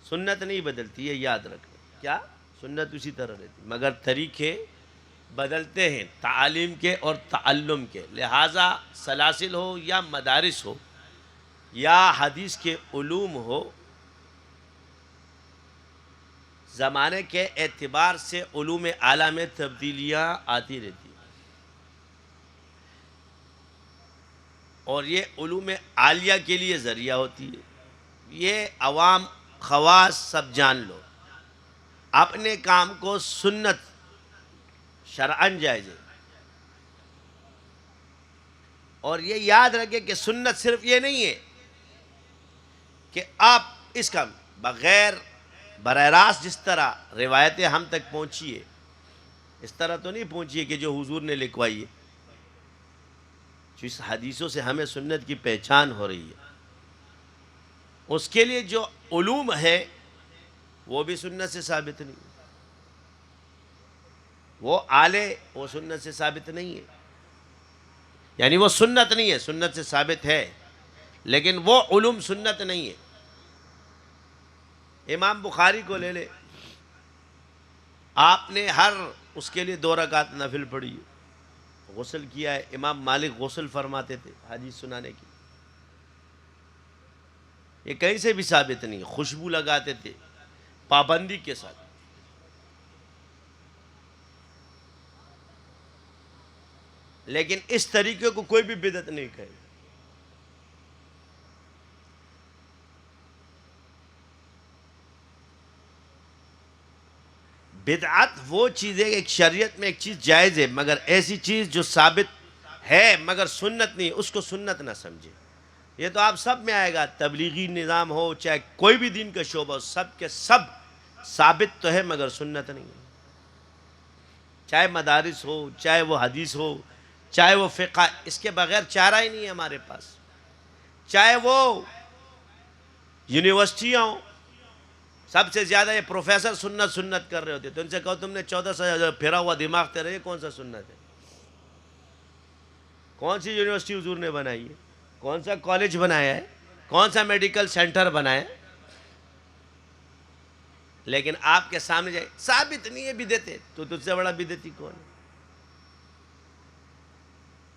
سنت نہیں بدلتی، یہ یاد رکھنا. کیا؟ سنت اسی طرح رہتی، مگر طریقے بدلتے ہیں تعالیم کے اور تعلم کے. لہٰذا سلاسل ہو یا مدارس ہو یا حدیث کے علوم ہو، زمانے کے اعتبار سے علوم اعلیٰ میں تبدیلیاں آتی رہتی ہیں، اور یہ علوم عالیہ کے لیے ذریعہ ہوتی ہے. یہ عوام خواص سب جان لو. اپنے کام کو سنت شرعن جائز ہے، اور یہ یاد رکھیں کہ سنت صرف یہ نہیں ہے کہ آپ اس کا بغیر براہ راست جس طرح روایتیں ہم تک پہنچی ہے اس طرح تو نہیں پہنچی ہے کہ جو حضور نے لکھوائی ہے. جو اس حدیثوں سے ہمیں سنت کی پہچان ہو رہی ہے اس کے لیے جو علوم ہے وہ بھی سنت سے ثابت نہیں. وہ آلے وہ سنت سے ثابت نہیں ہے، یعنی وہ سنت نہیں ہے، سنت سے ثابت ہے لیکن وہ علوم سنت نہیں ہے. امام بخاری کو لے لے، آپ نے ہر اس کے لیے 2 رکعت نفل پڑھی ہے، غسل کیا ہے. امام مالک غسل فرماتے تھے حدیث سنانے کی، یہ کہیں سے بھی ثابت نہیں. خوشبو لگاتے تھے پابندی کے ساتھ. لیکن اس طریقے کو کوئی بھی بدعت نہیں کہے. بدعت وہ چیز ہے، ایک شریعت میں ایک چیز جائز ہے مگر ایسی چیز جو ثابت ہے مگر سنت نہیں، اس کو سنت نہ سمجھے. یہ تو آپ سب میں آئے گا، تبلیغی نظام ہو چاہے کوئی بھی دین کا شعبہ ہو، سب کے سب ثابت تو ہے مگر سنت نہیں ہے. چاہے مدارس ہو، چاہے وہ حدیث ہو، چاہے وہ فقہ، اس کے بغیر چارہ ہی نہیں ہے ہمارے پاس. چاہے وہ یونیورسٹیاں ہوں، سب سے زیادہ یہ پروفیسر سنت سنت کر رہے ہوتے تو ان سے کہو تم نے 14 پھرا ہوا دماغ تیرا، یہ کون سا سنت ہے؟ کون سی یونیورسٹی حضور نے بنائی ہے؟ کون سا کالج بنایا ہے؟ کون سا میڈیکل سینٹر بنایا ہے؟ لیکن آپ کے سامنے جائے ثابت نہیں ہے بدعت، تو تجھ سے بڑا بدعتی کون ہے؟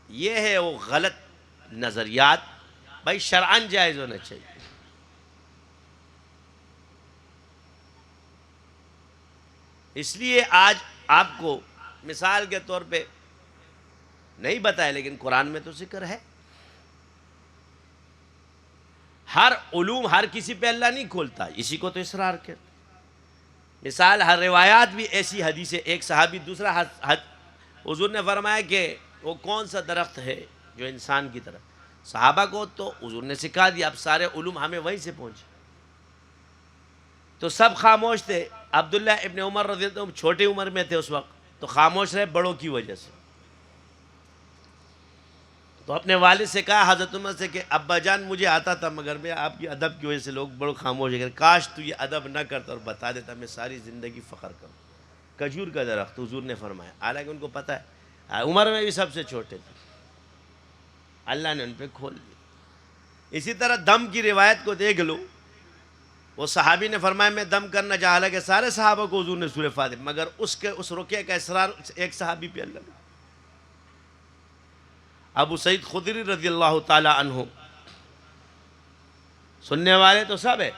یہ ہے وہ غلط نظریات. بھائی شرعاً جائز ہونا چاہیے. اس لیے آج آپ کو مثال کے طور پہ نہیں بتایا لیکن قرآن میں تو ذکر ہے. ہر علوم ہر کسی پہ اللہ نہیں کھولتا، اسی کو تو اسرار کرتا. مثال ہر روایات بھی ایسی حدیث ہے. ایک صحابی دوسرا حضور نے فرمایا کہ وہ کون سا درخت ہے جو انسان کی طرح. صحابہ کو تو حضور نے سکھا دیا، اب سارے علوم ہمیں وہیں سے پہنچے تو سب خاموش تھے. عبداللہ ابن عمر رضی اللہ عنہ چھوٹی عمر میں تھے اس وقت تو خاموش رہے بڑوں کی وجہ سے. تو اپنے والد سے کہا حضرت عمر سے کہ ابا جان مجھے آتا تھا مگر میں آپ کی ادب کی وجہ سے لوگ بڑوں خاموش ہے، کاش تو یہ ادب نہ کرتا اور بتا دیتا، میں ساری زندگی فخر کروں. کھجور کا درخت حضور نے فرمایا، حالانکہ ان کو پتہ ہے عمر میں بھی سب سے چھوٹے تھے، اللہ نے ان پہ کھول دیا. اسی طرح دم کی روایت کو دیکھ لو، وہ صحابی نے فرمایا میں دم کرنا چاہا، حالانکہ سارے صحابہ کو حضور نے سورہ فاتحہ، مگر اس رقیہ کا اصرار ایک صحابی پہ اللہ نے. ابو سعید خدری رضی اللہ تعالی عنہ، سننے والے تو سب ہے.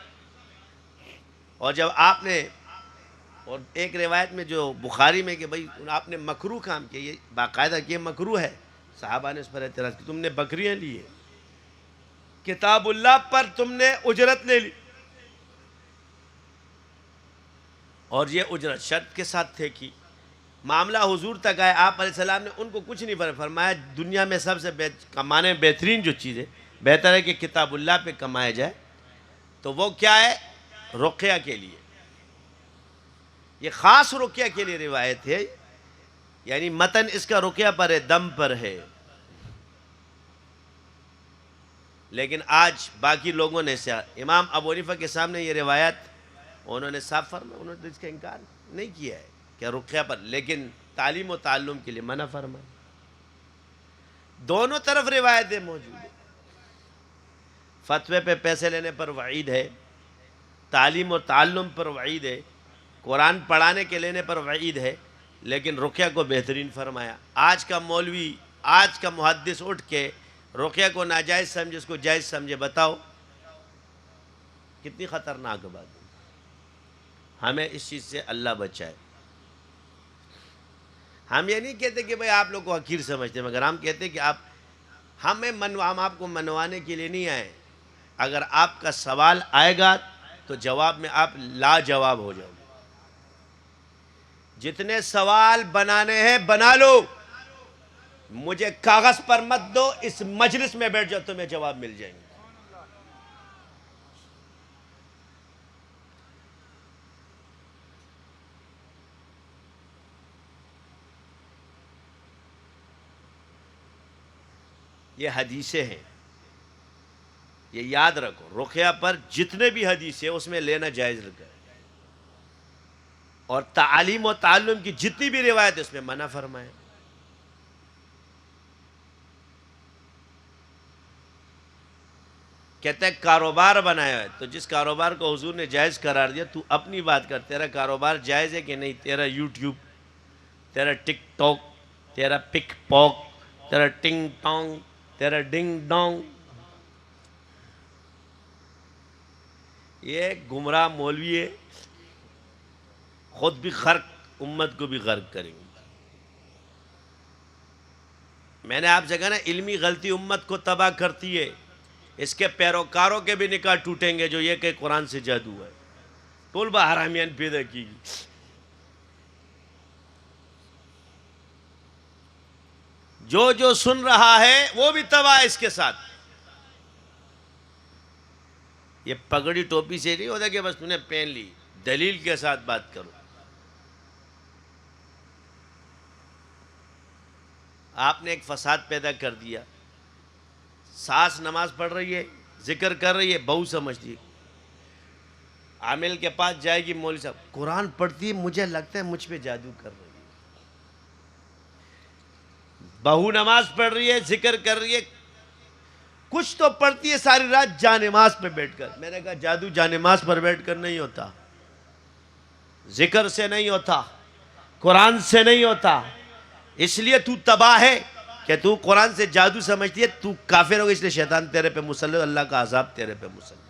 اور جب آپ نے، اور ایک روایت میں جو بخاری میں کہ بھئی آپ نے مکروہ کام کیا، یہ باقاعدہ کہ یہ مکروہ ہے، صحابہ نے اس پر اعتراض کیا تم نے بکریاں لی ہے، کتاب اللہ پر تم نے اجرت لے لی، اور یہ اجرت شرط کے ساتھ تھے کہ معاملہ حضور تک آئے. آپ علیہ السلام نے ان کو کچھ نہیں فرمایا دنیا میں سب سے کمانے میں بہترین جو چیز ہے، بہتر ہے کہ کتاب اللہ پہ کمایا جائے. تو وہ کیا ہے؟ رقیہ کے لیے. یہ خاص رقیہ کے لیے روایت ہے، یعنی متن اس کا رقیہ پر ہے، دم پر ہے. لیکن آج باقی لوگوں نے سے امام ابو حنیفہ کے سامنے یہ روایت انہوں نے صاف فرمایا، انہوں نے اس کا انکار نہیں کیا ہے کہ رقیہ پر، لیکن تعلیم و تعلم کے لیے منع فرمایا. دونوں طرف روایتیں موجود ہیں. فتوے پہ پیسے لینے پر وعید ہے، تعلیم و تعلم پر وعید ہے، قرآن پڑھانے کے لینے پر وعید ہے، لیکن رقیہ کو بہترین فرمایا. آج کا مولوی، آج کا محدث اٹھ کے رقیہ کو ناجائز سمجھے، اس کو جائز سمجھے، بتاؤ کتنی خطرناک بات ہے. ہمیں اس چیز سے اللہ بچائے. ہم یہ نہیں کہتے کہ بھئی آپ لوگ کو حقیر سمجھتے، مگر ہم کہتے کہ ہم آپ کو منوانے کے لیے نہیں آئے. اگر آپ کا سوال آئے گا تو جواب میں آپ لاجواب ہو جاؤ گے. جتنے سوال بنانے ہیں بنا لو، مجھے کاغذ پر مت دو، اس مجلس میں بیٹھ جاؤ، تمہیں جواب مل جائیں گے۔ یہ حدیثیں ہیں، یہ یاد رکھو، رقیہ پر جتنے بھی حدیث ہیں اس میں لینا جائز رکھا ہے، اور تعلیم و تعلم کی جتنی بھی روایت ہے اس میں منع فرمائے۔ کہتے ہیں کاروبار بنایا ہے، تو جس کاروبار کو حضور نے جائز قرار دیا، تو اپنی بات کر، تیرا کاروبار جائز ہے کہ نہیں؟ تیرا یوٹیوب، تیرا ٹک ٹاک، تیرا پک پاک، تیرا ٹنگ ٹانگ، تیرا ڈنگ ڈونگ، یہ گمراہ مولوی ہے، خود بھی غرق، امت کو بھی غرق کریں گے۔ میں نے آپ سے کہا نا، علمی غلطی امت کو تباہ کرتی ہے، اس کے پیروکاروں کے بھی نکاح ٹوٹیں گے جو یہ کہ قرآن سے جادو ہے، ٹول با حرامیان پیدا کی گی۔ جو سن رہا ہے وہ بھی تباہ ہے اس کے ساتھ۔ یہ پگڑی ٹوپی سے نہیں ہوتا کہ بس تم نے پہن لی، دلیل کے ساتھ بات کرو۔ آپ نے ایک فساد پیدا کر دیا، ساس نماز پڑھ رہی ہے، ذکر کر رہی ہے، بہو سمجھتی ہے، عامل کے پاس جائے گی، مولوی صاحب قرآن پڑھتی ہے، مجھے لگتا ہے مجھ پہ جادو کر رہی ہے۔ بہو نماز پڑھ رہی ہے، ذکر کر رہی ہے، کچھ تو پڑھتی ہے ساری رات جا نماز پہ بیٹھ کر۔ میں نے کہا جادو جا نماز پر بیٹھ کر نہیں ہوتا، ذکر سے نہیں ہوتا، قرآن سے نہیں ہوتا، اس لیے تو تباہ ہے کہ تو قرآن سے جادو سمجھتی ہے، تو کافر ہوگا، اس لیے شیطان تیرے پہ مسلط، اللہ کا عذاب تیرے پہ مسلط۔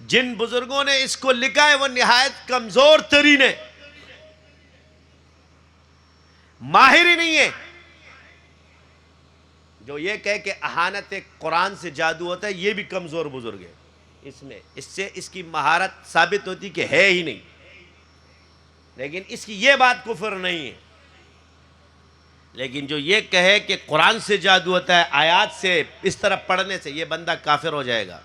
جن بزرگوں نے اس کو لکھا ہے وہ نہایت کمزور ترین ہے، ماہر ہی نہیں ہے۔ جو یہ کہے کہ احانت قرآن سے جادو ہوتا ہے، یہ بھی کمزور بزرگ ہے، اس سے اس کی مہارت ثابت ہوتی کہ ہے ہی نہیں، لیکن اس کی یہ بات کفر نہیں ہے۔ لیکن جو یہ کہے کہ قرآن سے جادو ہوتا ہے، آیات سے، اس طرح پڑھنے سے، یہ بندہ کافر ہو جائے گا۔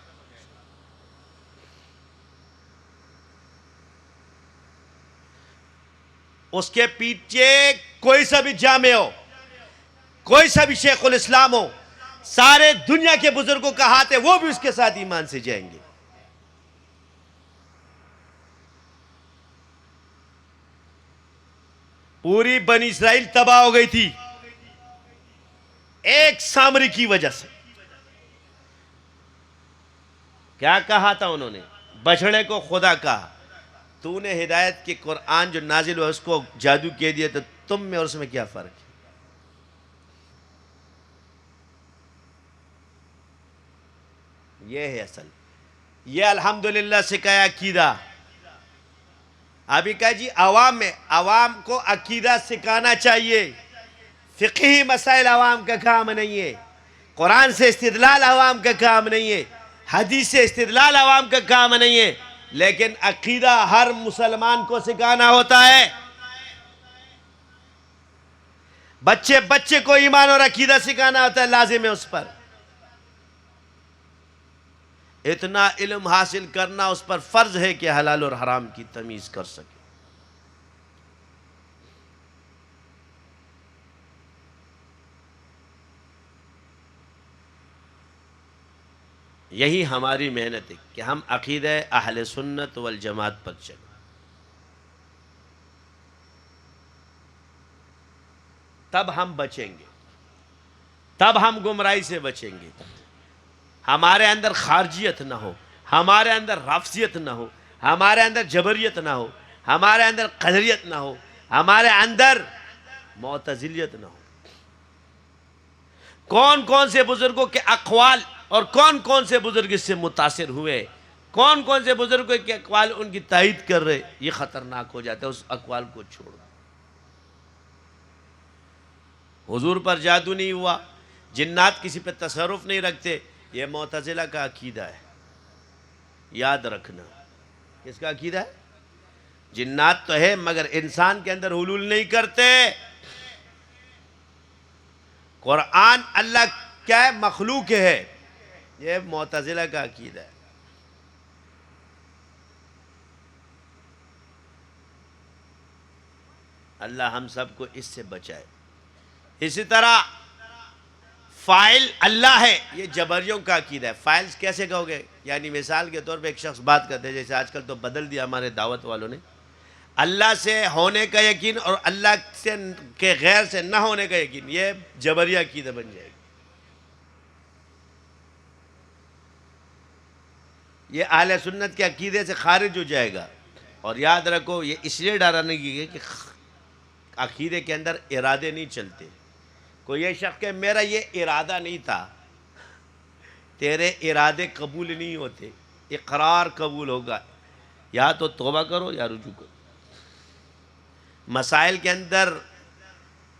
اس کے پیچھے کوئی سا بھی جامع ہو، کوئی سا بھی شیخ الاسلام ہو، سارے دنیا کے بزرگوں کا ہاتھ ہے، وہ بھی اس کے ساتھ ایمان سے جائیں گے۔ پوری بنی اسرائیل تباہ ہو گئی تھی ایک سامری کی وجہ سے۔ کیا کہا تھا انہوں نے؟ بچڑے کو خدا کہا۔ تو نے ہدایت کی قرآن جو نازل ہوا اس کو جادو کہہ دیا، تو تم میں اور اس میں کیا فرق ہے؟ یہ ہے اصل، یہ الحمدللہ سکھایا عقیدہ۔ ابھی کہا جی عوام میں، عوام کو عقیدہ سکھانا چاہیے، فقہی مسائل عوام کا کام نہیں ہے، قرآن سے استدلال عوام کا کام نہیں ہے، حدیث سے استدلال عوام کا کام نہیں ہے، لیکن عقیدہ ہر مسلمان کو سکھانا ہوتا ہے۔ بچے کو ایمان اور عقیدہ سکھانا ہوتا ہے، لازم ہے اس پر۔ اتنا علم حاصل کرنا اس پر فرض ہے کہ حلال اور حرام کی تمیز کر سکے۔ یہی ہماری محنت ہے کہ ہم عقیدہ اہل سنت والجماعت پر چلیں۔ تب ہم بچیں گے، تب ہم گمراہی سے بچیں گے۔ ہمارے اندر خارجیت نہ ہو، ہمارے اندر رافضیت نہ ہو، ہمارے اندر جبریت نہ ہو، ہمارے اندر قدریت نہ ہو، ہمارے اندر معتزلیت نہ ہو۔ کون کون سے بزرگوں کے اقوال اور کون کون سے بزرگ اس سے متاثر ہوئے، کون کون سے بزرگوں کے اقوال ان کی تائید کر رہے، یہ خطرناک ہو جاتا ہے۔ اس اقوال کو چھوڑو۔ حضور پر جادو نہیں ہوا، جنات کسی پہ تصرف نہیں رکھتے، یہ معتزلہ کا عقیدہ ہے، یاد رکھنا. کس کا عقیدہ ہے؟ جنات تو ہے مگر انسان کے اندر حلول نہیں کرتے. قرآن اللہ کیا ہے؟ مخلوق ہے. یہ معتزلہ کا عقیدہ ہے. اللہ ہم سب کو اس سے بچائے. اسی طرح فاعل اللہ ہے، یہ جبریوں کا عقیدہ ہے. فاعل کیسے کہو گے؟ یعنی مثال کے طور پہ ایک شخص بات کرتے ہیں، جیسے آج کل تو بدل دیا ہمارے دعوت والوں نے، اللہ سے ہونے کا یقین اور اللہ سے کے غیر سے نہ ہونے کا یقین، یہ جبریہ عقیدہ بن جائے گی. یہ اہل سنت کے عقیدے سے خارج ہو جائے گا. اور یاد رکھو یہ اس لیے ڈرانے کی کہ عقیدے کے اندر ارادے نہیں چلتے. کوئی یہ شخص کہ میرا یہ ارادہ نہیں تھا، تیرے ارادے قبول نہیں ہوتے. اقرار قبول ہوگا، یا تو توبہ کرو یا رجوع کرو. مسائل کے اندر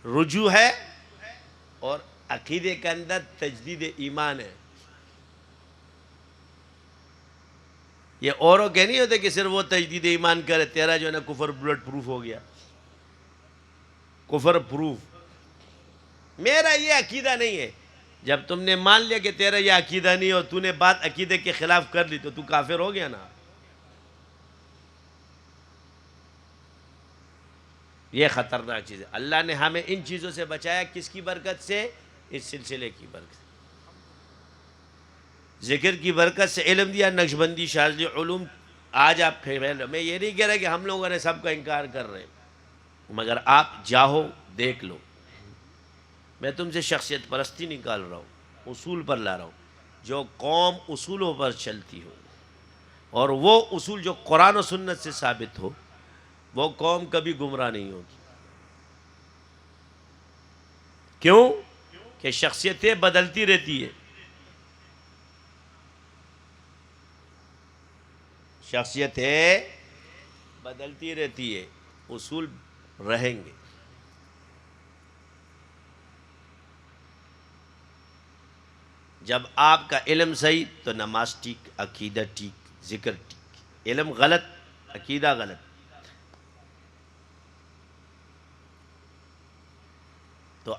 رجوع ہے اور عقیدے کے اندر تجدید ایمان ہے. یہ اوروں کے نہیں ہوتے کہ صرف وہ تجدید ایمان کرے، تیرا جو ہے نا کفر بلٹ پروف ہو گیا، کفر پروف. میرا یہ عقیدہ نہیں ہے. جب تم نے مان لیا کہ تیرا یہ عقیدہ نہیں اور تو نے بات عقیدے کے خلاف کر لی تو کافر ہو گیا نا. یہ خطرناک چیز ہے. اللہ نے ہمیں ان چیزوں سے بچایا. کس کی برکت سے؟ اس سلسلے کی برکت سے. ذکر کی برکت سے علم دیا. نقشبندی شاذلی علوم آج آپ پھیل. میں یہ نہیں کہہ رہا کہ ہم لوگوں نے سب کا انکار کر رہے ہیں، مگر آپ جاؤ دیکھ لو. میں تم سے شخصیت پرستی نکال رہا ہوں، اصول پر لا رہا ہوں. جو قوم اصولوں پر چلتی ہو اور وہ اصول جو قرآن و سنت سے ثابت ہو، وہ قوم کبھی گمراہ نہیں ہوگی. کیوں؟ کہ شخصیتیں بدلتی رہتی ہے. شخصیتیں بدلتی رہتی ہے، اصول رہیں گے. جب آپ کا علم صحیح تو نماز ٹھیک، عقیدہ ٹھیک، ذکر ٹھیک. علم غلط، عقیدہ غلط. تو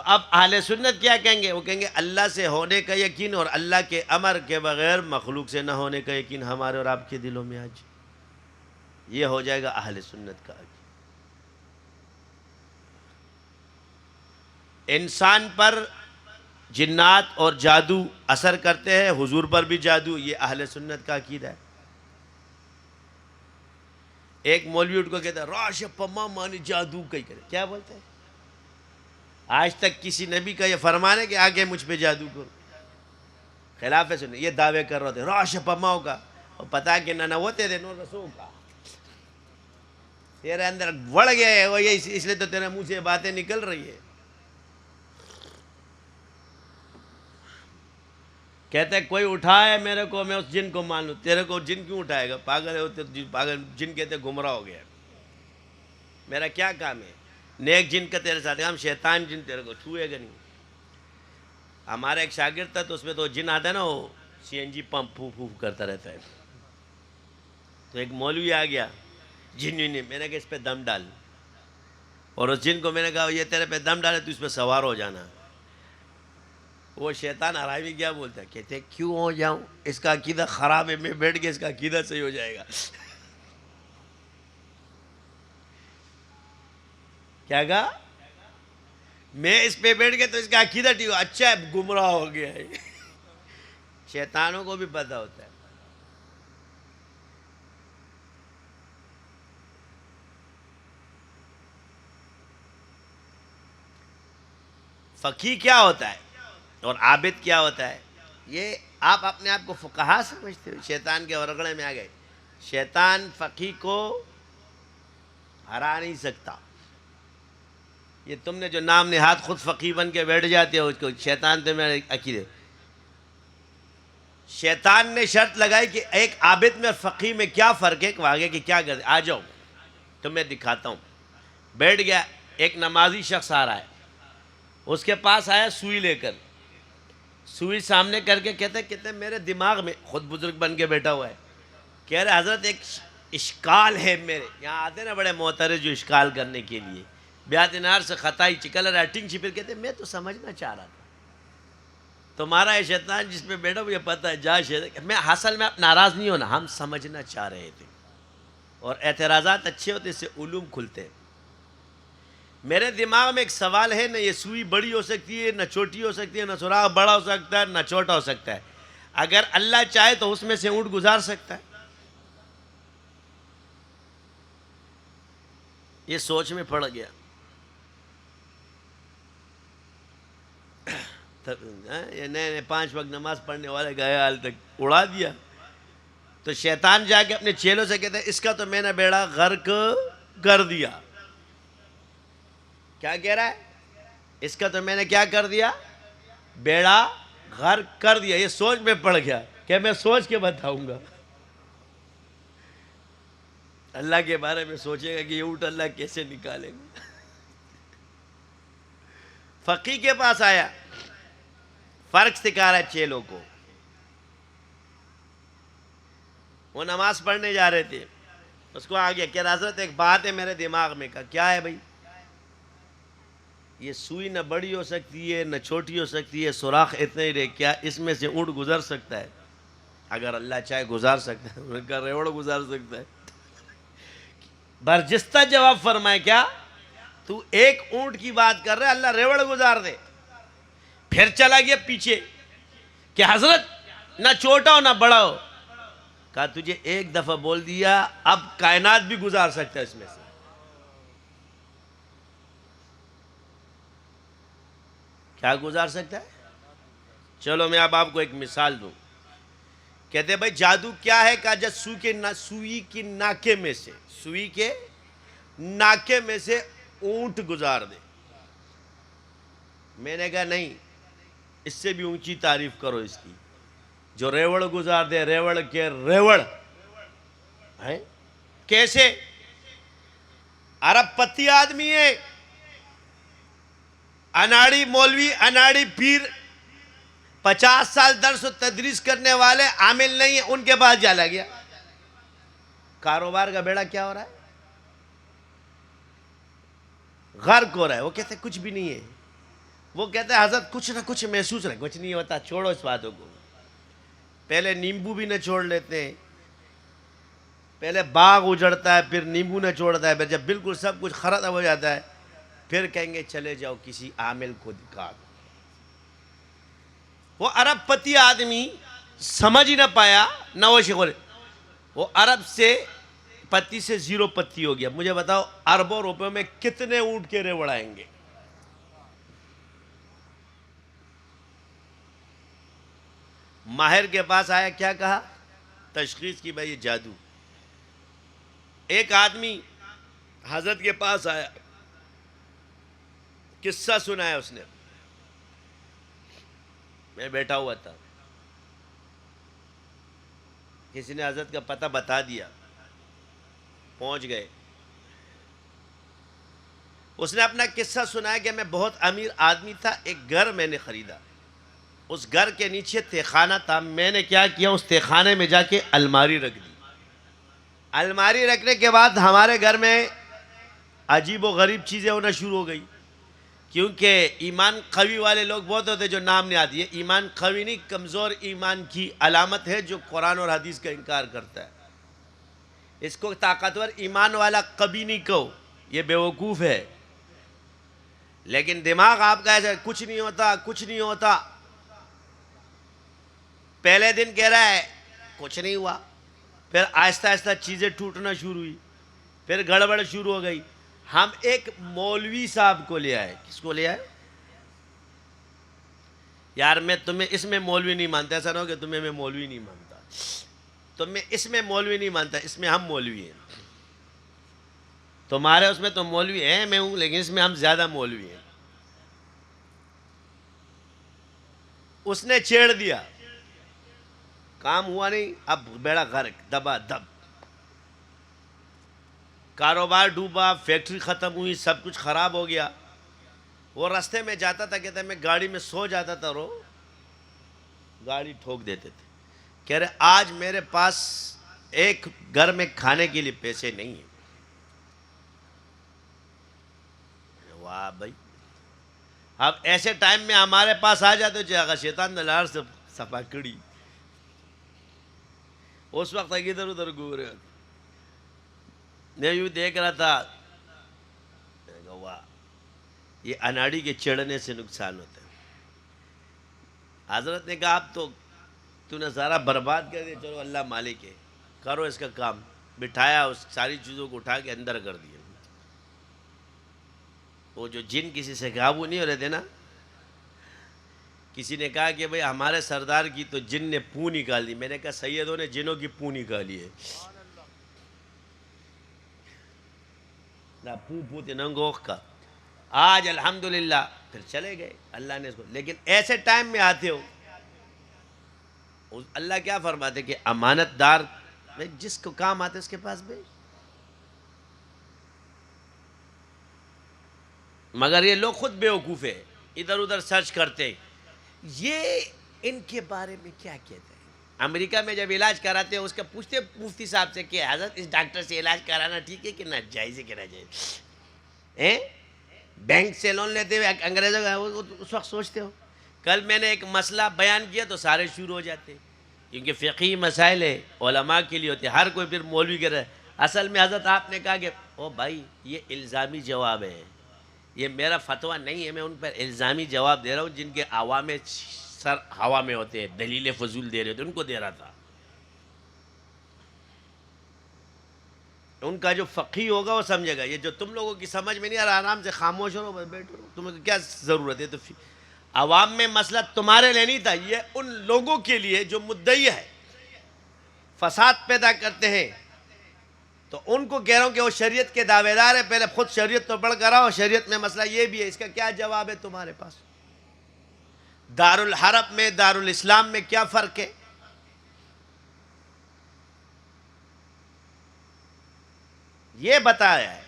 اب اہل سنت کیا کہیں گے؟ وہ کہیں گے اللہ سے ہونے کا یقین اور اللہ کے امر کے بغیر مخلوق سے نہ ہونے کا یقین ہمارے اور آپ کے دلوں میں آج. یہ ہو جائے گا اہل سنت کا عقیدہ. انسان پر جنات اور جادو اثر کرتے ہیں، حضور پر بھی جادو. یہ اہل سنت کا عقیدہ ہے. ایک مولوی اٹھ کو کہتا ہے راش پما مانی جادو کئی کرے. کیا بولتے ہیں؟ آج تک کسی نبی کا یہ فرمان ہے کہ آگے مجھ پہ جادو کرو؟ خلاف ہے سننے. یہ دعوے کر رہے تھے راش پماؤ کا، اور پتا کہ نہ ہوتے تھے نو رسو کا. تیرے اندر بڑھ گیا ہے وہ، یہ اس لیے تو تیرے منہ سے باتیں نکل رہی ہے. کہتے کوئی اٹھائے میرے کو، میں اس جن کو مان لوں. تیرے کو جن کیوں اٹھائے گا؟ پاگل ہے پاگل. جن کہتے گمراہ ہو گیا. میرا کیا کام ہے؟ نیک جن کا تیرے ساتھ کام، شیطان جن تیرے کو چھوئے گا نہیں. ہمارا ایک شاگرد تھا تو اس میں تو جن آتا ہے نا، وہ سی این جی پمپ پھوف پھوف کرتا رہتا ہے. تو ایک مولوی آ گیا جن نے، میں نے کہا اس پہ دم ڈال. اور اس جن کو میں نے کہا یہ تیرے پہ دم ڈالے تو اس پہ سوار ہو جانا. وہ شیطان حرامی کیا بولتا ہے؟ کہتے کیوں ہو جاؤں؟ اس کا عقیدہ خراب ہے، میں بیٹھ کے اس کا عقیدہ صحیح ہو جائے گا. کیا کہا؟ میں اس پہ بیٹھ کے تو اس کا عقیدہ ٹھیک ہو. اچھا ہے، گمراہ ہو گیا ہے. شیطانوں کو بھی پتہ ہوتا ہے. فقیہ کیا ہوتا ہے اور عابد کیا ہوتا ہے؟ یہ آپ اپنے آپ کو فقہا سمجھتے ہو، شیطان کے ورغڑے میں آ گئے. شیطان فقیہ کو ہرا نہیں سکتا. یہ تم نے جو نام نہاد خود فقیہ بن کے بیٹھ جاتے ہو، اس کو شیطان تو میرے عقیدے. شیطان نے شرط لگائی کہ ایک عابد میں اور فقیہ میں کیا فرق ہے، کہ آگے کی کیا کرتے. آ جاؤ تمہیں دکھاتا ہوں. بیٹھ گیا. ایک نمازی شخص آ رہا ہے، اس کے پاس آیا سوئی لے کر. سوئی سامنے کر کے کہتے میرے دماغ میں، خود بزرگ بن کے بیٹھا ہوا ہے، کہہ رہے حضرت ایک اشکال ہے میرے یہاں، آتے نا بڑے معترض جو اشکال کرنے کے لیے، بیات نار سے خطائی چکل رائٹنگ چھپر، کہتے میں تو سمجھنا چاہ رہا تھا، تمہارا یہ شیطان جس پہ بیٹھا مجھے پتہ ہے، جا شیطان، میں حاصل میں آپ ناراض نہیں ہونا، ہم سمجھنا چاہ رہے تھے، اور اعتراضات اچھے ہوتے، اس سے علوم کھلتے ہیں۔ میرے دماغ میں ایک سوال ہے، نہ یہ سوئی بڑی ہو سکتی ہے، نہ چھوٹی ہو سکتی ہے، نہ سوراخ بڑا ہو سکتا ہے، نہ چھوٹا ہو سکتا ہے، اگر اللہ چاہے تو اس میں سے اونٹ گزار سکتا ہے؟ یہ سوچ میں پڑ گیا، یہ نئے 5 وقت نماز پڑھنے والے گئے حال تک اڑا دیا۔ تو شیطان جا کے اپنے چیلوں سے کہتا ہے اس کا تو میں نے بیڑا غرق کر دیا۔ کیا کہہ رہا ہے؟ اس کا تو میں نے کیا کر دیا؟ بیڑا غرق کر دیا۔ یہ سوچ میں پڑ گیا کہ میں سوچ کے بتاؤں گا، اللہ کے بارے میں سوچے گا کہ یہ اونٹ اللہ کیسے نکالیں گے۔ فقیہ کے پاس آیا، فرق سکھا رہا ہے چیلوں کو، وہ نماز پڑھنے جا رہے تھے، اس کو آگیا کہ حضرت ایک بات ہے میرے دماغ میں، کیا ہے بھائی؟ یہ سوئی نہ بڑی ہو سکتی ہے نہ چھوٹی ہو سکتی ہے، سوراخ اتنے ہی رہے، کیا اس میں سے اونٹ گزر سکتا ہے؟ اگر اللہ چاہے گزار سکتا ہے، انہوں نے کہا ریوڑ گزار سکتا ہے۔ برجستہ جواب فرمائے، کیا تو ایک اونٹ کی بات کر رہے، اللہ ریوڑ گزار دے؟ پھر چلا گیا پیچھے کہ حضرت نہ چھوٹا ہو نہ بڑا ہو، کہا تجھے ایک دفعہ بول دیا، اب کائنات بھی گزار سکتا ہے اس میں سے۔ کیا گزار سکتا ہے؟ چلو میں اب آپ کو ایک مثال دوں۔ کہتے بھائی جادو کیا ہے؟ کہا جب سوئی کی ناکے میں سے، سوئی کے ناکے میں سے اونٹ گزار دے۔ میں نے کہا نہیں، اس سے بھی اونچی تعریف کرو اس کی، جو ریوڑ گزار دے، ریوڑ کے ریوڑ ہیں کیسے؟ عرب پتی آدمی ہے، اناڑی مولوی، اناڑی پیر، 50 سال درس و تدریس کرنے والے عامل نہیں ہیں، ان کے پاس جالا گیا۔ کاروبار کا بیڑا کیا ہو رہا ہے؟ غرق ہو رہا ہے۔ وہ کہتے ہیں کچھ بھی نہیں ہے، وہ کہتے ہیں حضرت کچھ نہ کچھ محسوس رہے، کچھ نہیں ہوتا، چھوڑو اس باتوں کو۔ پہلے نیمبو بھی نہ چھوڑ لیتے ہیں، پہلے باغ اجڑتا ہے، پھر نیمبو نہ چھوڑتا ہے، پھر جب بالکل سب کچھ ختم ہو جاتا ہے پھر کہیں گے چلے جاؤ کسی عامل کو دکھا دو۔ وہ عرب پتی آدمی سمجھ ہی نہ پایا، نہ وہ شغل، وہ عرب سے پتی سے 0 پتی ہو گیا۔ مجھے بتاؤ اربوں روپے میں کتنے اونٹ کے ریوڑ آئیں گے؟ ماہر کے پاس آیا، کیا کہا؟ تشخیص کی بھائی یہ جادو۔ ایک آدمی حضرت کے پاس آیا، قصہ سنایا اس نے، میں بیٹھا ہوا تھا، کسی نے حضرت کا پتہ بتا دیا، پہنچ گئے۔ اس نے اپنا قصہ سنایا کہ میں بہت امیر آدمی تھا، ایک گھر میں نے خریدا، اس گھر کے نیچے تہخانہ تھا، میں نے کیا کیا، اس تہخانے میں جا کے الماری رکھ دی۔ الماری رکھنے کے بعد ہمارے گھر میں عجیب و غریب چیزیں ہونا شروع ہو گئی، کیونکہ ایمان قوی والے لوگ بہت ہوتے جو نام نہیں آتی ہے۔ ایمان قوی نہیں، کمزور ایمان کی علامت ہے جو قرآن اور حدیث کا انکار کرتا ہے۔ اس کو طاقتور ایمان والا کبھی نہیں کہو، یہ بیوقوف ہے۔ لیکن دماغ آپ کا ایسا کچھ نہیں ہوتا، کچھ نہیں ہوتا۔ پہلے دن کہہ رہا ہے کچھ نہیں ہوا، پھر آہستہ آہستہ چیزیں ٹوٹنا شروع ہوئی، پھر گڑبڑ شروع ہو گئی۔ ہم ایک مولوی صاحب کو لے آئے۔ کس کو لے آئے؟ یار میں تمہیں اس میں مولوی نہیں مانتا، ایسا نہ ہو کہ تمہیں میں مولوی نہیں مانتا، تمہیں اس میں مولوی نہیں مانتا، اس میں ہم مولوی ہیں، تمہارے اس میں تو مولوی ہیں، میں ہوں، لیکن اس میں ہم زیادہ مولوی ہیں۔ اس نے چھیڑ دیا، کام ہوا نہیں، اب بیڑا غرق، دبا دب، کاروبار ڈوبا، فیکٹری ختم ہوئی، سب کچھ خراب ہو گیا۔ وہ راستے میں جاتا تھا، کہتا ہے میں گاڑی میں سو جاتا تھا، گاڑی ٹھوک دیتے تھے. کہہ رہے آج میرے پاس ایک گھر میں کھانے کے لیے پیسے نہیں ہیں. واہ بھائی. اب ایسے ٹائم میں ہمارے پاس آ جاتے جگہ شیطان دلار سے صفا کڑی. اس وقت ادھر ادھر گھوم رہے. میں یوں دیکھ رہا تھا, واہ یہ اناڑی کے چڑھنے سے نقصان ہوتا ہے. حضرت نے کہا اب تو نے سارا برباد کر دیا, چلو اللہ مالک ہے, کرو اس کا کام. بٹھایا, اس ساری چیزوں کو اٹھا کے اندر کر دیا. وہ جو جن کسی سے قابو نہیں ہو رہے تھے نا, کسی نے کہا کہ بھئی ہمارے سردار کی تو جن نے پوں نکال دی. میں نے کہا سیدوں نے جنوں کی پوں نکالی ہے. نہ پوں تے ننگوخ کا. آج الحمدللہ پھر چلے گئے اللہ نے اس کو. لیکن ایسے ٹائم میں آتے ہو, اللہ کیا فرماتے کہ امانت دار میں جس کو کام آتے اس کے پاس بھیج. مگر یہ لوگ خود بیوقوف ہیں, ادھر ادھر سرچ کرتے. یہ ان کے بارے میں کیا کہتے ہیں؟ امریکہ میں جب علاج کراتے ہیں اس کا پوچھتے مفتی صاحب سے کہ حضرت اس ڈاکٹر سے علاج کرانا ٹھیک ہے کہ ناجائز ہے کہ ناجائز؟ بینک سے لون لیتے ہوئے انگریزوں کا اس وقت سوچتے ہو. کل میں نے ایک مسئلہ بیان کیا تو سارے شروع ہو جاتے, کیونکہ فقہی مسائل ہے علماء کے لیے ہوتے, ہر کوئی پھر مولوی کر رہا ہے. اصل میں حضرت آپ نے کہا کہ او بھائی یہ الزامی جواب ہے, یہ میرا فتویٰ نہیں ہے, میں ان پر الزامی جواب دے رہا ہوں جن کے عوام سر ہوا میں ہوتے ہیں, دلیل فضول دے رہے ہوتے, ان کو دے رہا تھا. ان کا جو فقی ہوگا وہ سمجھے گا. یہ جو تم لوگوں کی سمجھ میں نہیں آ رہا, آرام سے خاموش ہو, بس بیٹھو, تمہیں کیا ضرورت ہے. تو عوام میں مسئلہ تمہارے لیے نہیں تھا, یہ ان لوگوں کے لیے جو مدعی ہے, فساد پیدا کرتے ہیں. تو ان کو کہہ رہا ہوں کہ وہ شریعت کے دعوے دار ہے, پہلے خود شریعت تو پڑھ کر آؤ. شریعت میں مسئلہ یہ بھی ہے, اس کا کیا جواب ہے تمہارے پاس؟ دارالحرب میں دارالاسلام میں کیا فرق ہے؟ یہ بتایا ہے.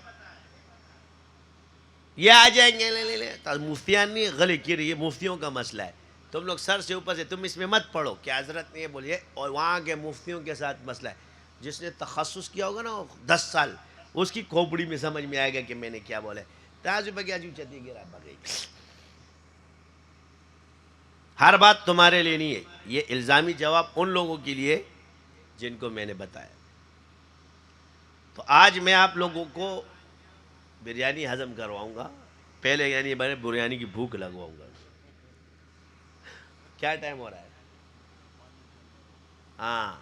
یہ آ جائیں گے مفتیان نہیں غلی کی رہی, یہ مفتیوں کا مسئلہ ہے. تم لوگ سر سے اوپر سے تم اس میں مت پڑھو کہ حضرت نے یہ بولیے, اور وہاں کے مفتیوں کے ساتھ مسئلہ ہے. جس نے تخصص کیا ہوگا نا 10 سال, اس کی کھوپڑی میں سمجھ میں آئے گا کہ میں نے کیا بولا ہے. تاجو بگیا جو چتی گرا بگئی. ہر بات تمہارے لیے نہیں ہے, یہ الزامی جواب ان لوگوں کے لیے جن کو میں نے بتایا. تو آج میں آپ لوگوں کو بریانی ہضم کرواؤں گا. پہلے یعنی میں بریانی کی بھوک لگواؤں گا. کیا ٹائم ہو رہا ہے؟ ہاں,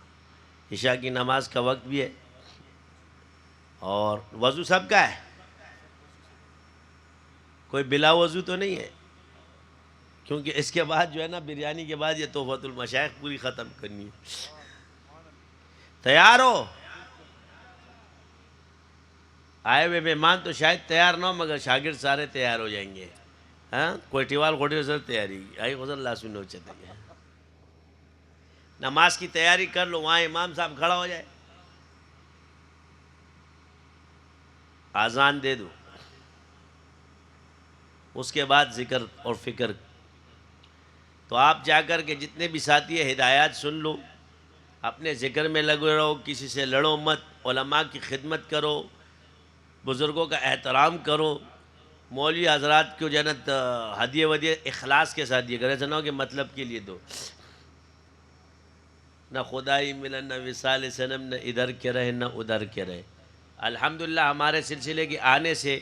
عشاء کی نماز کا وقت بھی ہے. اور وضو سب کا ہے, کوئی بلا وضو تو نہیں ہے, کیونکہ اس کے بعد جو ہے نا بریانی کے بعد یہ تحفۃ المشائخ پوری ختم کرنی ہے. تیار ہو؟ آئے ہوئے مہمان تو شاید تیار نہ ہو, مگر شاگرد سارے تیار ہو جائیں گے. ہاں, کوئٹیوال گھوٹے سر تیاری آئی غزر اللہ سنو چلتے ہیں. نماز کی تیاری کر لو, وہاں امام صاحب کھڑا ہو جائے, آذان دے دو, اس کے بعد ذکر اور فکر. تو آپ جا کر کے جتنے بھی ساتھی ہیں ہدایات سن لو, اپنے ذکر میں لگے رہو, کسی سے لڑو مت, علماء کی خدمت کرو, بزرگوں کا احترام کرو. مولوی حضرات کو جنت ہدیے ودیے اخلاص کے ساتھ دیے, ایسا نہ ہو کہ مطلب کے لیے دو. نہ خدائی ملن, نہ وصال صنم, نہ ادھر کے رہے نہ ادھر کے رہے. الحمدللہ ہمارے سلسلے کے آنے سے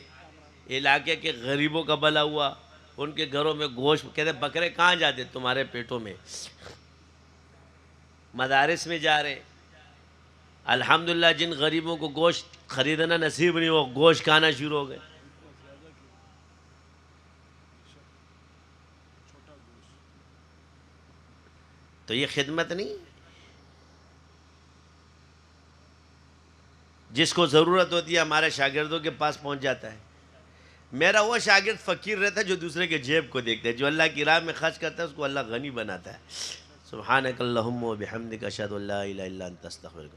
علاقے کے غریبوں کا بھلا ہوا. ان کے گھروں میں گوشت, کہتے بکرے کہاں جاتے تمہارے پیٹوں میں, مدارس میں جا رہے. الحمدللہ جن غریبوں کو گوشت خریدنا نصیب نہیں ہو, گوشت کھانا شروع ہو گئے. تو یہ خدمت نہیں, جس کو ضرورت ہوتی ہے ہمارے شاگردوں کے پاس پہنچ جاتا ہے. میرا وہ شاگرد فقیر رہتا ہے جو دوسرے کے جیب کو دیکھتا ہے, جو اللہ کی راہ میں خرچ کرتا ہے اس کو اللہ غنی بناتا ہے. سبحانک اللہم و بحمدک اشہد ان لا الہ الا انت استغفرک.